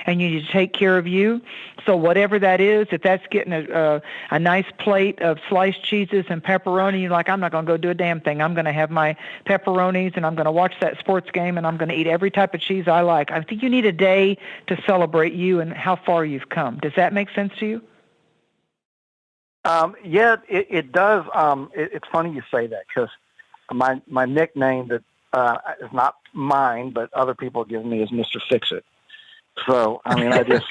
F: and you need to take care of you. So whatever that is, if that's getting a nice plate of sliced cheeses and pepperoni, you're like, I'm not going to go do a damn thing. I'm going to have my pepperonis and I'm going to watch that sports game and I'm going to eat every type of cheese I like. I think you need a day to celebrate you and how far you've come. Does that make sense to you?
D: Yeah, it does. It's funny you say that because my nickname that is not mine, but other people give me is Mr. Fix-It. So, I mean, I just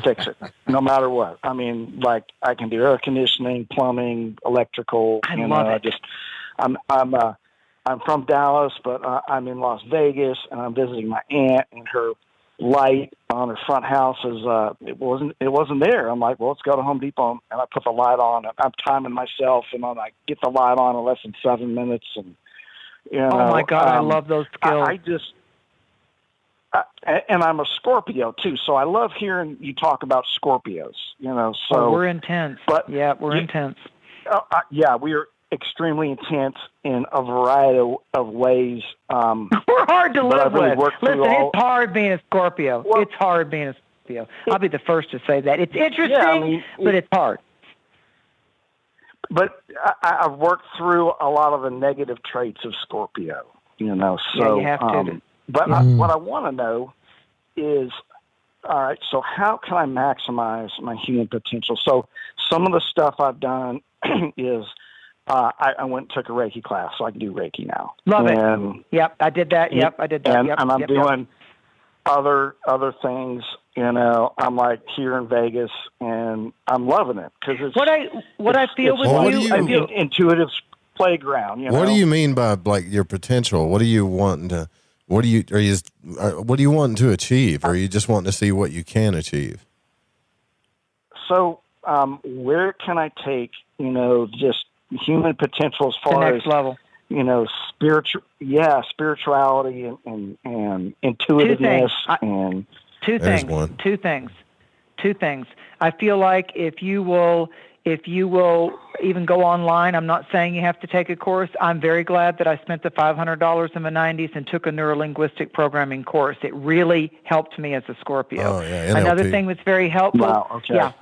D: fix it no matter what. I mean, like I can do air conditioning, plumbing, electrical.
F: I love it.
D: I'm from Dallas, but I'm in Las Vegas and I'm visiting my aunt, and her light on her front house is it wasn't there. I'm like, well, let's go to Home Depot, and I put the light on. I'm timing myself, and I get the light on in less than 7 minutes. And
F: oh my God, I love those skills.
D: And I'm a Scorpio too, so I love hearing you talk about Scorpios. So
F: we're intense.
D: But
F: we're intense.
D: Yeah, we are extremely intense in a variety of ways.
F: We're hard to live with. Listen, it's hard being a Scorpio.
D: Well,
F: it's hard being a Scorpio. I'll be the first to say that. It's interesting, but it's hard.
D: But I've worked through a lot of the negative traits of Scorpio. So
F: yeah, you have to.
D: But what I want to know is, all right, so how can I maximize my human potential? So some of the stuff I've done is I went and took a Reiki class, so I can do Reiki now.
F: Love it. Yep, I did that. Yep, I did that.
D: And I'm doing other things. I'm like here in Vegas, and I'm loving it because it's
F: what I feel with you.
D: I feel intuitive playground.
C: What do you mean by like your potential? What do you want to? What do you want to achieve? Or are you just wanting to see what you can achieve?
D: So, where can I take, just human potential as far
F: the next
D: as
F: level?
D: Spirituality and intuitiveness
F: Two things. I feel like if you will even go online, I'm not saying you have to take a course. I'm very glad that I spent the $500 in the 90s and took a neurolinguistic programming course. It really helped me as a Scorpio.
C: Oh, yeah, NLP.
F: Another thing that's very helpful.
D: Wow, okay.
F: Yeah,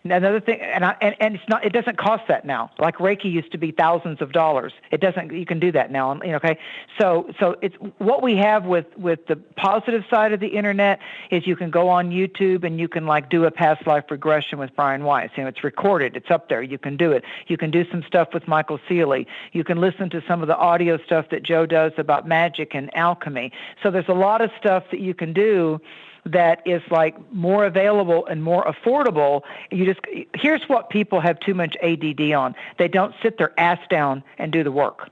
F: Another thing, and it's not. It doesn't cost that now. Like Reiki used to be thousands of dollars. It doesn't. You can do that now. Okay. So it's what we have with the positive side of the internet is you can go on YouTube and you can like do a past life regression with Brian Weiss. It's recorded. It's up there. You can do it. You can do some stuff with Michael Seeley. You can listen to some of the audio stuff that Joe does about magic and alchemy. So there's a lot of stuff that you can do that is like more available and more affordable. Here's what people have too much ADD on. They don't sit their ass down and do the work.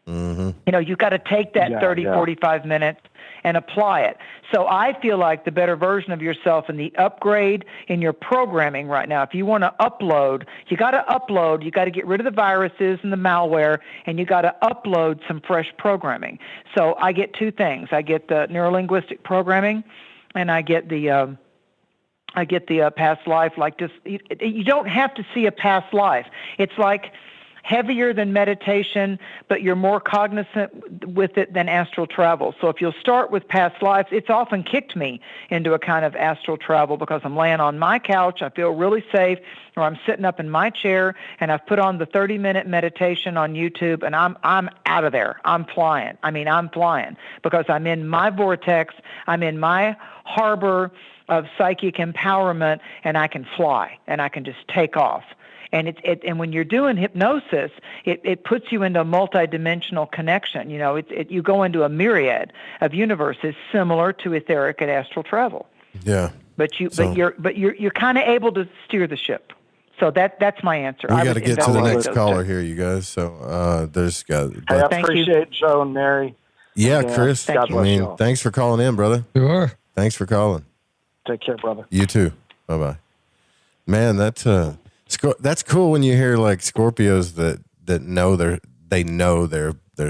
C: Mm-hmm.
F: You've got to take that 45 minutes and apply it. So I feel like the better version of yourself and the upgrade in your programming right now, if you want to upload, you got to get rid of the viruses and the malware, and you got to upload some fresh programming. So I get two things. I get the neurolinguistic programming, and I get the past life. Like you don't have to see a past life. It's like heavier than meditation, but you're more cognizant with it than astral travel. So if you'll start with past lives, it's often kicked me into a kind of astral travel because I'm laying on my couch, I feel really safe, or I'm sitting up in my chair and I've put on the 30-minute meditation on YouTube and I'm out of there. I'm flying. I'm flying because I'm in my vortex. I'm in my harbor of psychic empowerment, and I can fly and I can just take off. And and when you're doing hypnosis, it puts you into a multidimensional connection. You go into a myriad of universes similar to etheric and astral travel.
C: Yeah.
F: But you're kind of able to steer the ship. So that's my answer.
C: We got to get to the next caller here, you guys. So there's got.
D: Hey, I appreciate Joe and Mary.
C: Yeah, Chris. Thanks for calling in, brother.
G: Sure.
C: Thanks for calling.
D: Take care, brother.
C: You too. Bye-bye. Man, That's cool when you hear like Scorpios that know their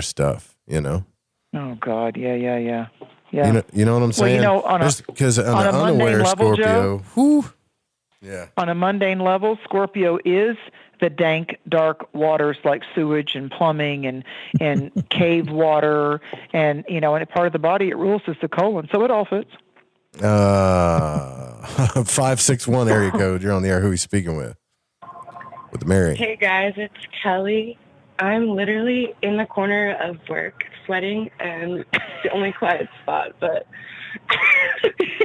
C: stuff, you know?
F: Oh God. Yeah. Yeah.
C: You know what I'm saying?
F: Well,
C: because on
F: a
C: an
F: mundane
C: unaware
F: level,
C: Scorpio, yeah.
F: On a mundane level, Scorpio is the dank, dark waters like sewage and plumbing and cave water, and and part of the body it rules is the colon, so it all fits.
C: 561 area code. You're on the air. Who are you speaking with? With Mary.
E: Hey guys, it's Kelly. I'm literally in the corner of work sweating, and it's the only quiet spot, but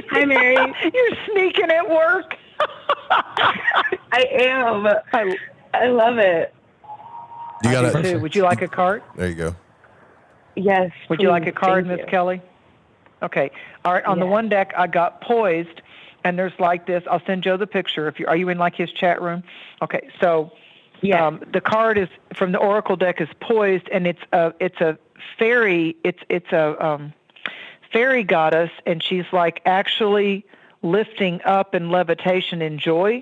E: hi Mary.
F: You're sneaking at work.
E: I am. I love it.
C: You got
F: it. Would you like a card?
C: There you go.
E: Yes.
F: Would
E: please.
F: you like a card,
E: Thank
F: Miss
E: you.
F: Kelly? Okay. All right. On the one deck, I got poised, and there's like this. I'll send Joe the picture. Are you in like his chat room? Okay. So, the card is from the Oracle deck is poised, and it's a fairy. It's a fairy goddess, and she's like actually lifting up in levitation in joy,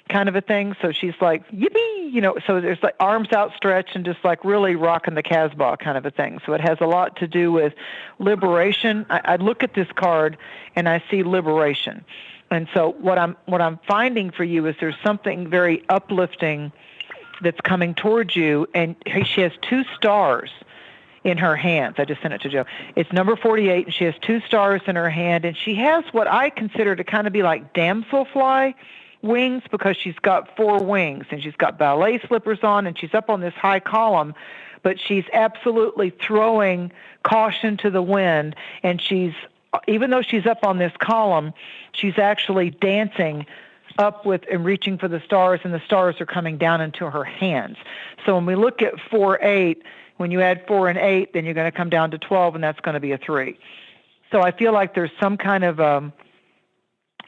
F: kind of a thing. So she's like yippee, So there's like arms outstretched and just like really rocking the Casbah kind of a thing. So it has a lot to do with liberation. I look at this card and I see liberation, and so what I'm finding for you is there's something very uplifting that's coming towards you, and she has 2 stars in her hands. I just sent it to Joe. It's number 48, and she has 2 stars in her hand, and she has what I consider to kind of be like damselfly wings, because she's got 4 wings, and she's got ballet slippers on, and she's up on this high column, but she's absolutely throwing caution to the wind, and even though she's up on this column, she's actually dancing up with and reaching for the stars, and the stars are coming down into her hands. So when we look at 4-8, when you add 4 and 8, then you're going to come down to 12, and that's going to be a 3. So I feel like there's some kind of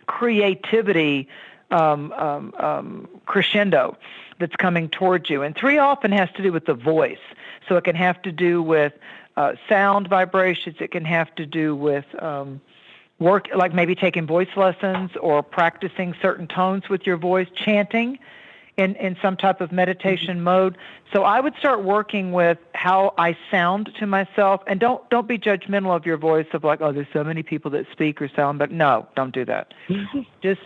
F: creativity crescendo that's coming towards you. And 3 often has to do with the voice. So it can have to do with sound vibrations. It can have to do with work, like maybe taking voice lessons or practicing certain tones with your voice, chanting in some type of meditation mode. So I would start working with how I sound to myself, and don't be judgmental of your voice of like, oh, there's so many people that speak or sound, but no, don't do that. Just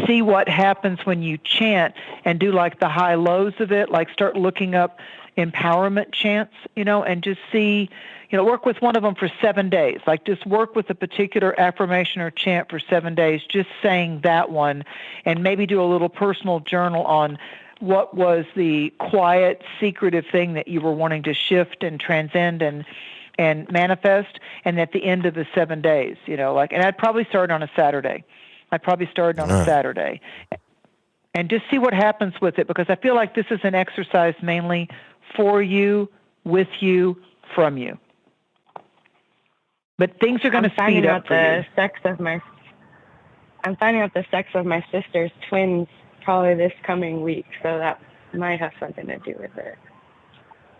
F: see what happens when you chant and do like the high lows of it, like start looking up empowerment chants, and just see, work with one of them for 7 days. Like just work with a particular affirmation or chant for 7 days, just saying that one, and maybe do a little personal journal on what was the quiet, secretive thing that you were wanting to shift and transcend and manifest. And at the end of the 7 days, and I'd probably start on a Saturday. And just see what happens with it, because I feel like this is an exercise mainly for you, with you, from you. But things are going to speed up for you.
E: I'm finding out the sex of my sister's twins probably this coming week, so that might have something to do with it.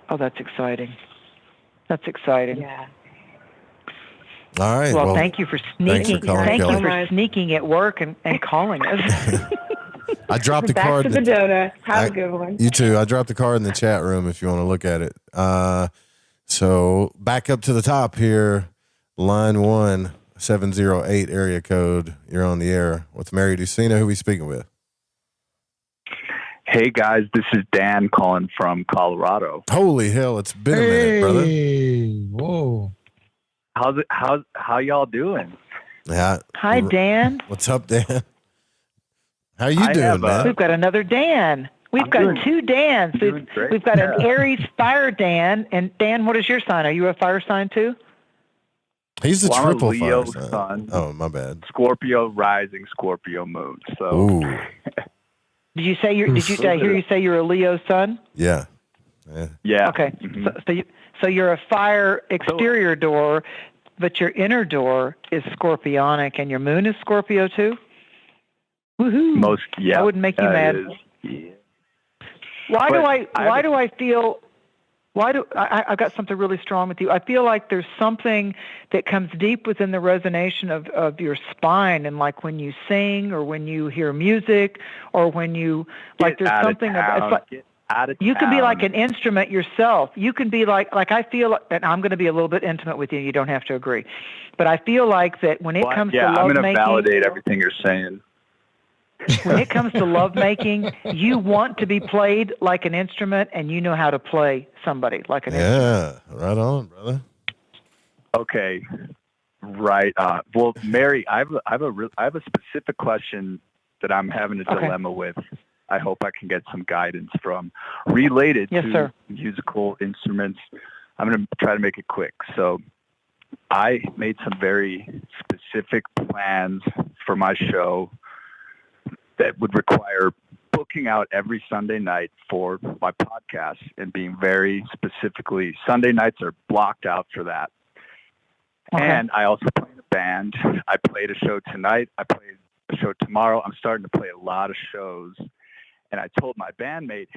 F: Oh, that's exciting.
E: Yeah.
C: All right.
F: Well, thank you for sneaking. Thank you for sneaking at work and calling us.
C: I dropped the
E: Back
C: card.
E: to the donut. Have a good one.
C: You too. I dropped the card in the chat room if you want to look at it. So back up to the top here, line 1, 708 area code. You're on the air with Mary Dusina. Who are we speaking with?
V: Hey guys, this is Dan calling from Colorado.
C: Holy hell, it's been a minute, brother.
G: Whoa.
V: How y'all doing?
C: Yeah.
F: Hi, Dan.
C: What's up, Dan? How you doing, man?
F: We've got another Dan. We've got 2 Dans. We've got an Aries fire Dan. And Dan, what is your sign? Are you a fire sign too?
C: He's the triple
V: I'm a Leo
C: fire sign.
V: sun.
C: Oh, my bad.
V: Scorpio rising, Scorpio moon. So.
C: Ooh.
F: Did I hear you say you're a Leo sun?
C: Yeah.
V: Yeah.
F: Okay. So you're a fire exterior door, but your inner door is scorpionic, and your moon is Scorpio too? Woohoo.
V: Yeah.
F: I wouldn't make you mad. Why do I feel I've got something really strong with you. I feel like there's something that comes deep within the resonation of your spine, and like when you sing or when you hear music or when you like there's something you can be like an instrument yourself. You can be like I feel, and I'm going to be a little bit intimate with you. You don't have to agree, but I feel like that when it comes to love
V: I'm going to
F: making,
V: validate everything you're saying.
F: when it comes to love making, you want to be played like an instrument, and you know how to play somebody like an instrument.
C: Yeah, right on, brother.
V: Okay, right. Well, Mary, I have a specific question that I'm having a dilemma with. I hope I can get some guidance from, related to musical instruments. I'm going to try to make it quick. So I made some very specific plans for my show that would require booking out every Sunday night for my podcast and being very specifically, Sunday nights are blocked out for that. Okay. And I also play in a band. I played a show tonight. I played a show tomorrow. I'm starting to play a lot of shows. And I told my bandmate,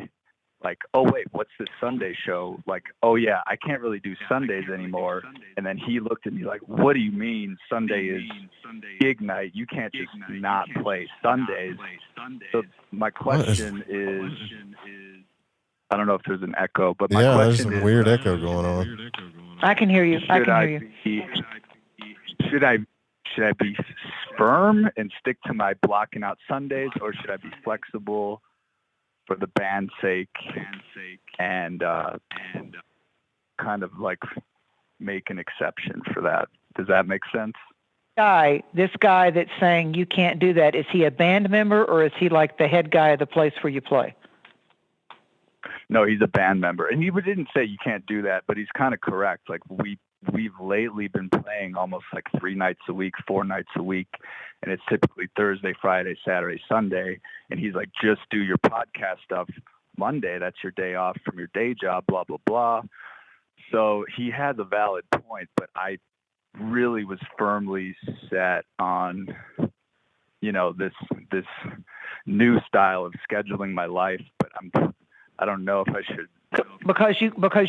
V: like, oh, wait, what's this Sunday show? Like, oh, yeah, I can't really do Sundays anymore. And then he looked at me like, what do you mean Sunday is gig night? You can't just not play Sundays. So my question is, I don't know if there's an echo, but my question
C: there's
V: is,
C: some weird echo going on.
F: I can hear you.
V: Should I be firm and stick to my blocking out Sundays, or should I be flexible for the band's sake and kind of like make an exception for that? Does that make sense?
F: This guy that's saying you can't do that, is he a band member or is he like the head guy of the place where you play?
V: No, he's a band member. And he didn't say you can't do that, but he's kind of correct. Like we've lately been playing almost like 3 nights a week, 4 nights a week. And it's typically Thursday, Friday, Saturday, Sunday. And he's like, just do your podcast stuff Monday. That's your day off from your day job, blah, blah, blah. So he has a valid point, but I really was firmly set on, this new style of scheduling my life. But I don't know if I should.
F: Because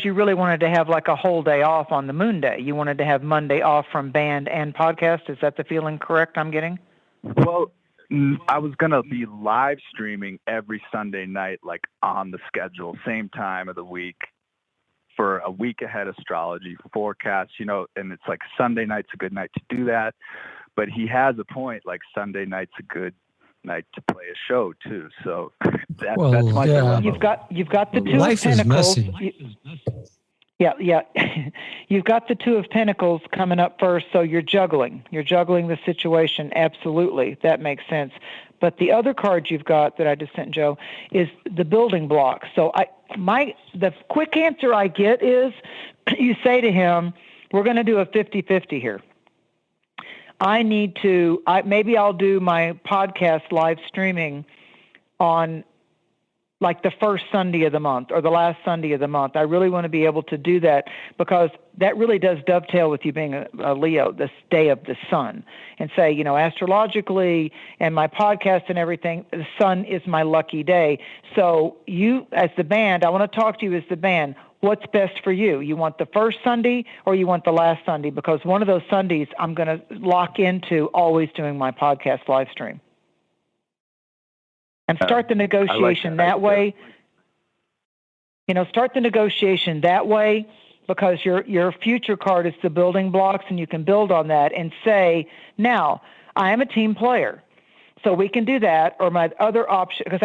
F: you really wanted to have like a whole day off on the moon day. You wanted to have Monday off from band and podcast. Is that the feeling correct I'm getting?
V: Well, I was going to be live streaming every Sunday night, like on the schedule, same time of the week, for a week ahead astrology forecast, and it's like Sunday night's a good night to do that. But he has a point, like Sunday night's a good night to play a show too. So that's my dilemma.
F: You've got the two
G: Life
F: of Pentacles.
G: is messy.
F: Yeah. You've got the Two of Pentacles coming up first, so you're juggling. You're juggling the situation. Absolutely. That makes sense. But the other card you've got that I just sent Joe is the building blocks. So the quick answer I get is you say to him, we're going to do a 50-50 here. Maybe I'll do my podcast live streaming on like the first Sunday of the month or the last Sunday of the month. I really want to be able to do that because that really does dovetail with you being a Leo, this day of the sun, and say, astrologically and my podcast and everything, the sun is my lucky day. So you, as the band, I want to talk to you as the band. What's best for you? You want the first Sunday or you want the last Sunday? Because one of those Sundays I'm going to lock into always doing my podcast live stream. And start the negotiation that way. Start the negotiation that way because your future card is the building blocks and you can build on that and say, now, I am a team player. So we can do that, or my other option, because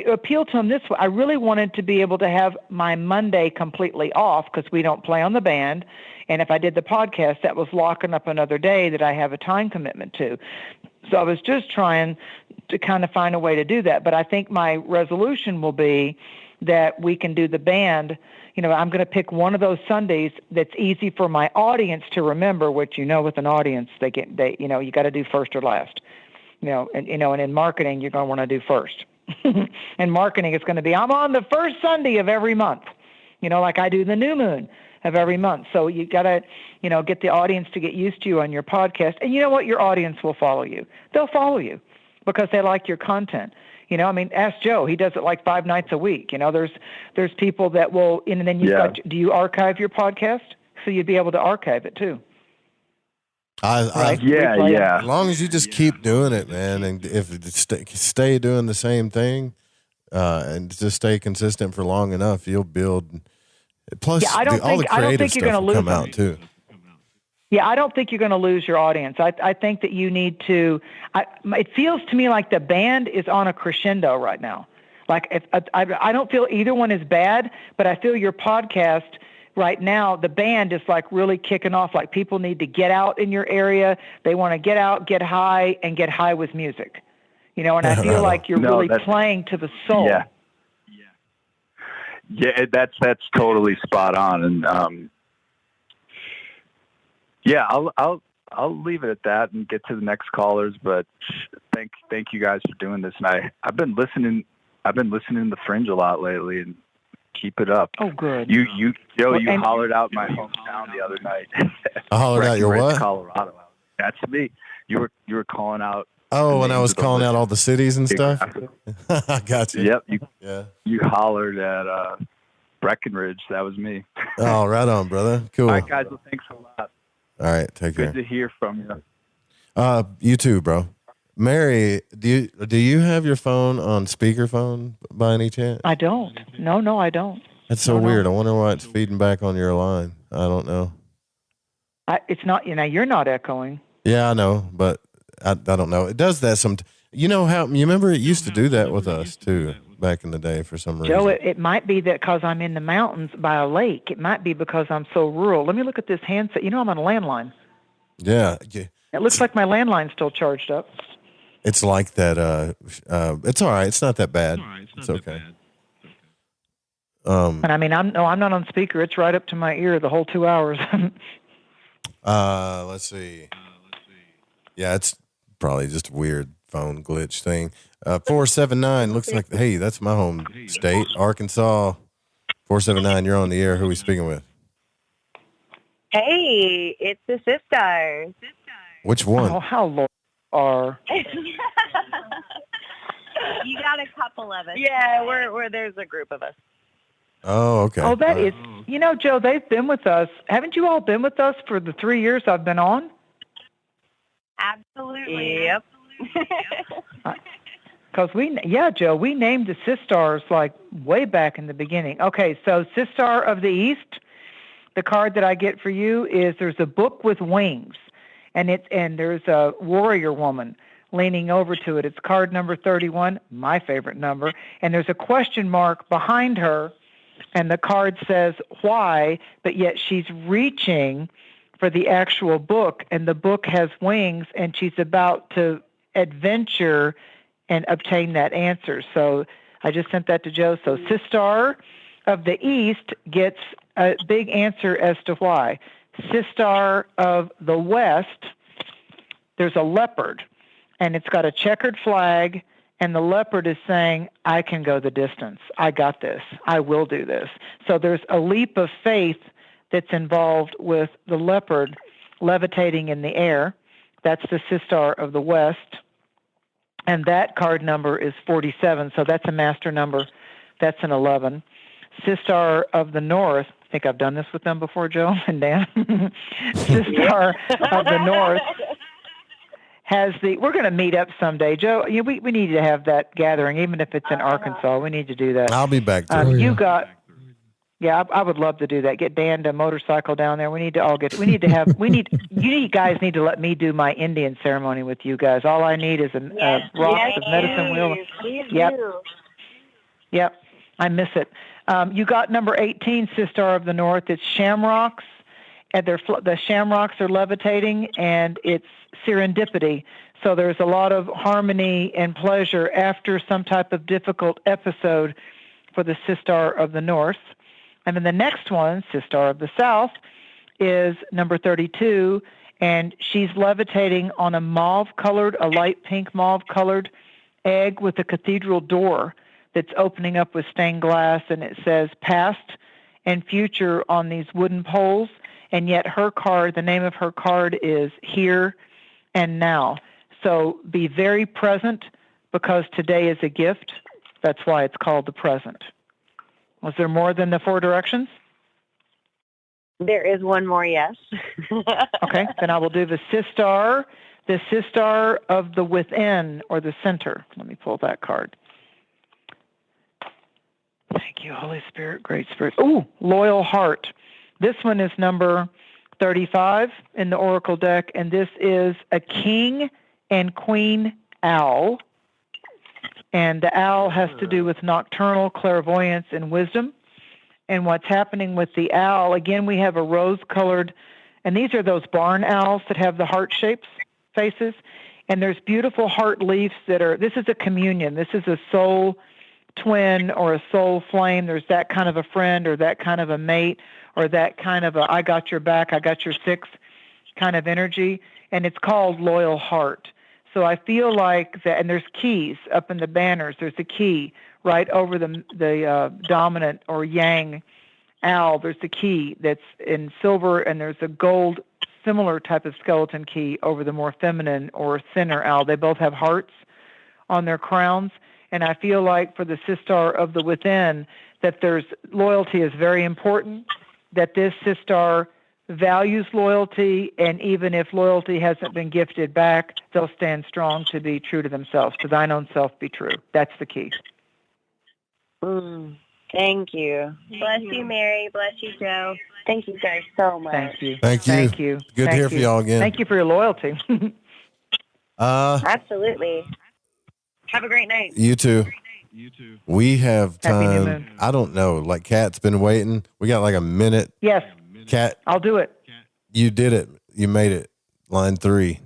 F: appeal to him this way. I really wanted to be able to have my Monday completely off because we don't play on the band. And if I did the podcast, that was locking up another day that I have a time commitment to. So I was just trying to kind of find a way to do that. But I think my resolution will be that we can do the band. I'm going to pick one of those Sundays that's easy for my audience to remember, which, with an audience, you got to do first or last. And in marketing, you're going to want to do first. In marketing, it's going to be, I'm on the first Sunday of every month, like I do the new moon of every month. So you got to, get the audience to get used to you on your podcast. And you know what? Your audience will follow you. They'll follow you because they like your content. You know, I mean, ask Joe. He does it like 5 nights a week. You know, there's people that will, and then do you archive your podcast? So you'd be able to archive it too.
C: As long as you just keep doing it, man, and if stay doing the same thing, and just stay consistent for long enough, you'll build. Plus, all the creative stuff will come out too.
F: Yeah, I don't think you're going to lose your audience. I think that you need to. It feels to me like the band is on a crescendo right now. Like I don't feel either one is bad, but I feel your podcast right now, the band is like really kicking off. Like people need to get out in your area. They want to get out, get high, and get high with music. You know, and I feel like you're really playing to the soul.
V: Yeah, that's totally spot on, and I'll leave it at that and get to the next callers. But thank you guys for doing this, and I've been listening to the Fringe a lot lately, and keep it up.
F: Oh, good.
V: You hollered out my hometown the other night.
C: I hollered out your what?
V: Colorado. That's me. You were calling out.
C: Oh, when I was calling out all the cities and stuff? I got you.
V: Yep. You hollered at Breckenridge. That was me.
C: Oh, right on, brother. Cool.
V: All right, guys. Well, thanks a lot.
C: All right. Take care.
V: Good to hear from you.
C: You too, bro. Mary, do you have your phone on speakerphone by any chance?
F: I don't. No, I don't.
C: That's so weird. I wonder why it's feeding back on your line. I don't know.
F: It's not. You're not echoing.
C: Yeah, I know, but I don't know. It does that some. You know how? You remember it used to do that with us too back in the day for some reason.
F: Joe, it might be that because I'm in the mountains by a lake. It might be because I'm so rural. Let me look at this handset. You know, I'm on a landline.
C: Yeah.
F: It looks like my landline's still charged up.
C: It's like that. It's all right. It's not that bad. It's okay.
F: And I mean, I'm not on speaker. It's right up to my ear the whole 2 hours.
C: Let's see. Yeah, it's probably just a weird phone glitch thing. 479 looks like, hey, that's my home state, Arkansas. 479, you're on the air. Who are we speaking with?
H: Hey, it's the sisters.
C: Which one?
F: Oh, how low are?
H: You got a couple of us. Yeah, we're there's a group of us.
C: Oh, okay.
F: Oh, that is, Joe, they've been with us. Haven't you all been with us for the 3 years I've been on?
H: Absolutely. Yep.
F: Because Joe, we named the Sistars like way back in the beginning. Okay, so Sistar of the East, the card that I get for you is there's a book with wings, and there's a warrior woman leaning over to it. It's card number 31, my favorite number, and there's a question mark behind her, and the card says why, but yet she's reaching for the actual book, and the book has wings, and she's about to adventure and obtain that answer. So I just sent that to Joe. So Sistar of the East gets a big answer as to why. Sistar of the West, there's a leopard, and it's got a checkered flag, and the leopard is saying, I can go the distance. I got this. I will do this. So there's a leap of faith that's involved with the leopard levitating in the air. That's the Sistar of the West. And that card number is 47, so that's a master number. That's an 11. Sistar of the North, I think I've done this with them before, Joe and Dan. Sistar of the North has we're going to meet up someday. Joe, we need to have that gathering, even if it's in Arkansas. We need to do that.
C: I'll be back there.
F: You I would love to do that. Get Dan to motorcycle down there. You guys need to let me do my Indian ceremony with you guys. All I need is a rocks of medicine wheel. Yep. I miss it. You got number 18, Sistar of the North. It's shamrocks, and the shamrocks are levitating, and it's serendipity. So there's a lot of harmony and pleasure after some type of difficult episode for the Sistar of the North. And then the next one, Sistar of the South, is number 32, and she's levitating on a light pink mauve-colored egg with a cathedral door that's opening up with stained glass, and it says past and future on these wooden poles, and yet the name of her card is Here and Now. So be very present, because today is a gift. That's why it's called the present. Was there more than the 4 directions?
H: There is one more, yes.
F: Okay, then I will do the sistar of the within or the center. Let me pull that card. Thank you, Holy Spirit, Great Spirit. Ooh, loyal heart. This one is number 35 in the Oracle deck, and this is a king and queen owl. And the owl has to do with nocturnal clairvoyance and wisdom. And what's happening with the owl, again, we have a rose-colored, and these are those barn owls that have the heart shapes, faces. And there's beautiful heart leaves that are, this is a communion. This is a soul twin or a soul flame. There's that kind of a friend or that kind of a mate or that kind of a I got your back, I got your six kind of energy. And it's called loyal heart. So I feel like that, and there's keys up in the banners. There's a key right over the dominant or yang owl. There's a key that's in silver, and there's a gold similar type of skeleton key over the more feminine or thinner owl. They both have hearts on their crowns. And I feel like for the sistar of the within, that there's loyalty is very important, that this sistar values loyalty, and even if loyalty hasn't been gifted back, they'll stand strong to be true to themselves. To thine own self be true. That's the key.
H: Thank you. Bless you, Mary. Bless you, Joe. Thank you guys so much.
F: Thank you.
C: Thank you.
F: Thank you.
C: Good to hear from y'all again.
F: Thank you for your loyalty.
H: Absolutely. Have a great night.
C: You too. We have
F: Happy New
C: time.
F: Moon.
C: I don't know. Like Kat's been waiting. We got like a minute.
F: Yes.
C: Kat,
F: I'll do it.
C: you did it. You made it. Line 3.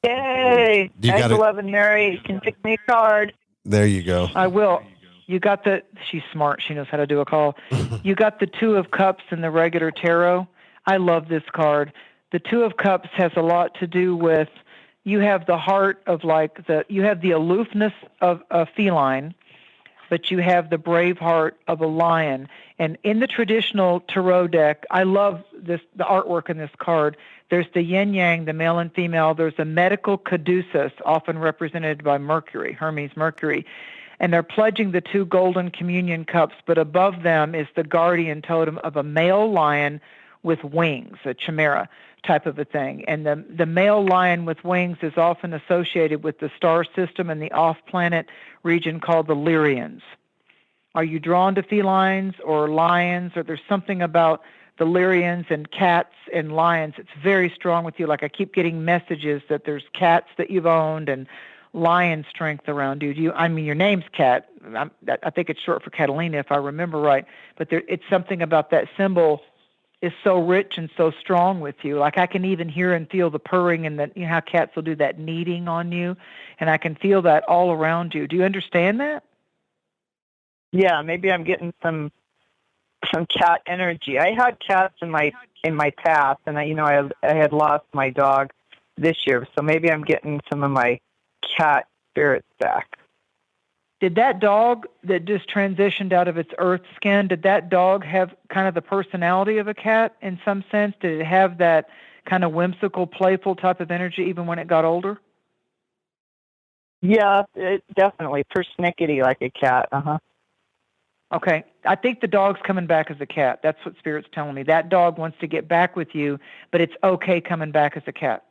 A: Yay.
C: You
A: Thanks
C: gotta-
A: 11, Mary. You can pick me a card.
C: There you go.
F: I will. You got she's smart. She knows how to do a call. You got the 2 of Cups in the regular tarot. I love this card. The 2 of Cups has a lot to do with, you have the heart of you have the aloofness of a feline, but you have the brave heart of a lion. And in the traditional tarot deck, I love the artwork in this card. There's the yin-yang, the male and female. There's a medical caduceus, often represented by Mercury, Hermes Mercury. And they're pledging the 2 golden communion cups, but above them is the guardian totem of a male lion with wings, a chimera type of a thing. And the male lion with wings is often associated with the star system and the off-planet region called the Lyrians. Are you drawn to felines or lions, or there's something about the Lyrians and cats and lions? It's very strong with you. Like I keep getting messages that there's cats that you've owned and lion strength around you. Your name's Kat. I think it's short for Catalina, if I remember right. But it's something about that symbol is so rich and so strong with you. Like I can even hear and feel the purring, and that, you know how cats will do that kneading on you, and I can feel that all around you. Do you understand that?
A: Yeah, maybe I'm getting some cat energy. I had cats in my past, and I had lost my dog this year, so maybe I'm getting some of my cat spirits back.
F: Did that dog that just transitioned out of its earth skin, did that dog have kind of the personality of a cat in some sense? Did it have that kind of whimsical, playful type of energy even when it got older?
A: Yeah, it definitely persnickety like a cat.
F: Okay. I think the dog's coming back as a cat. That's what Spirit's telling me. That dog wants to get back with you, but it's okay coming back as a cat.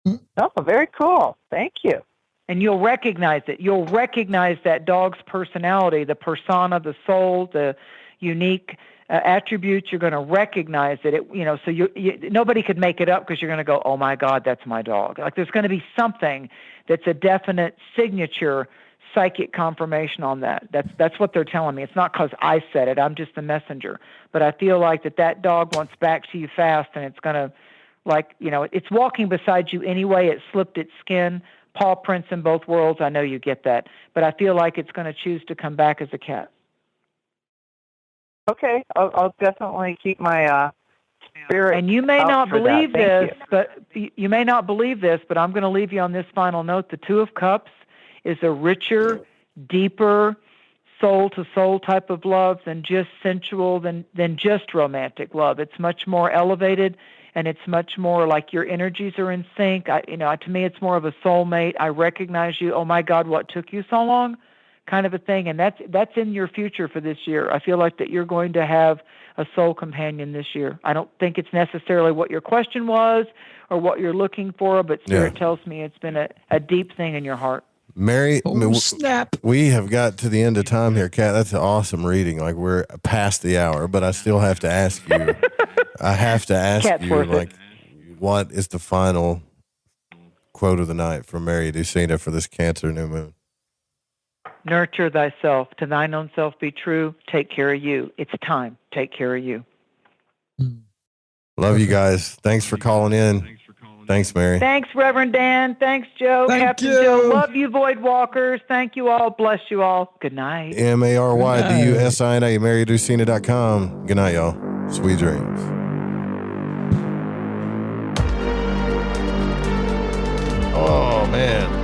A: Oh, very cool. Thank you.
F: And you'll recognize it. You'll recognize that dog's personality, the persona, the soul, the unique attributes. You're going to recognize it. So nobody could make it up, because you're going to go, oh my God, that's my dog. Like there's going to be something that's a definite signature psychic confirmation on that. That's what they're telling me. It's not because I said it. I'm just the messenger. But I feel like that dog wants back to you fast, and it's going to, it's walking beside you anyway. It slipped its skin. Paw prints in both worlds. I know you get that. But I feel like it's going to choose to come back as a cat.
A: Okay. I'll definitely keep my spirit.
F: And you may not believe this,
A: you
F: may not believe this, but I'm going to leave you on this final note. The 2 of Cups is a richer, deeper, soul-to-soul type of love than just sensual, than just romantic love. It's much more elevated, and it's much more like your energies are in sync. To me, it's more of a soulmate. I recognize you. Oh my God, what took you so long? Kind of a thing, and that's in your future for this year. I feel like that you're going to have a soul companion this year. I don't think it's necessarily what your question was or what you're looking for, but Spirit tells me it's been a deep thing in your heart.
C: Mary,
G: snap.
C: We have got to the end of time here, Kat. That's an awesome reading. Like, we're past the hour, but I still have to ask you. I have to ask
F: Cat's
C: you,
F: worth
C: like, what is the final quote of the night from Mary Dusina for this Cancer new moon?
F: Nurture thyself. To thine own self be true. Take care of you. It's time. Take care of you.
C: Love you guys. Thanks for calling in. Thanks, Mary.
F: Thanks, Reverend Dan. Thanks, Joe.
G: Thank
F: Captain
G: you.
F: Joe. Love you, Void Walkers. Thank you all. Bless you all. Good night.
C: MaryDusina, MaryDusina.com. Good night, y'all. Sweet dreams. Oh, man.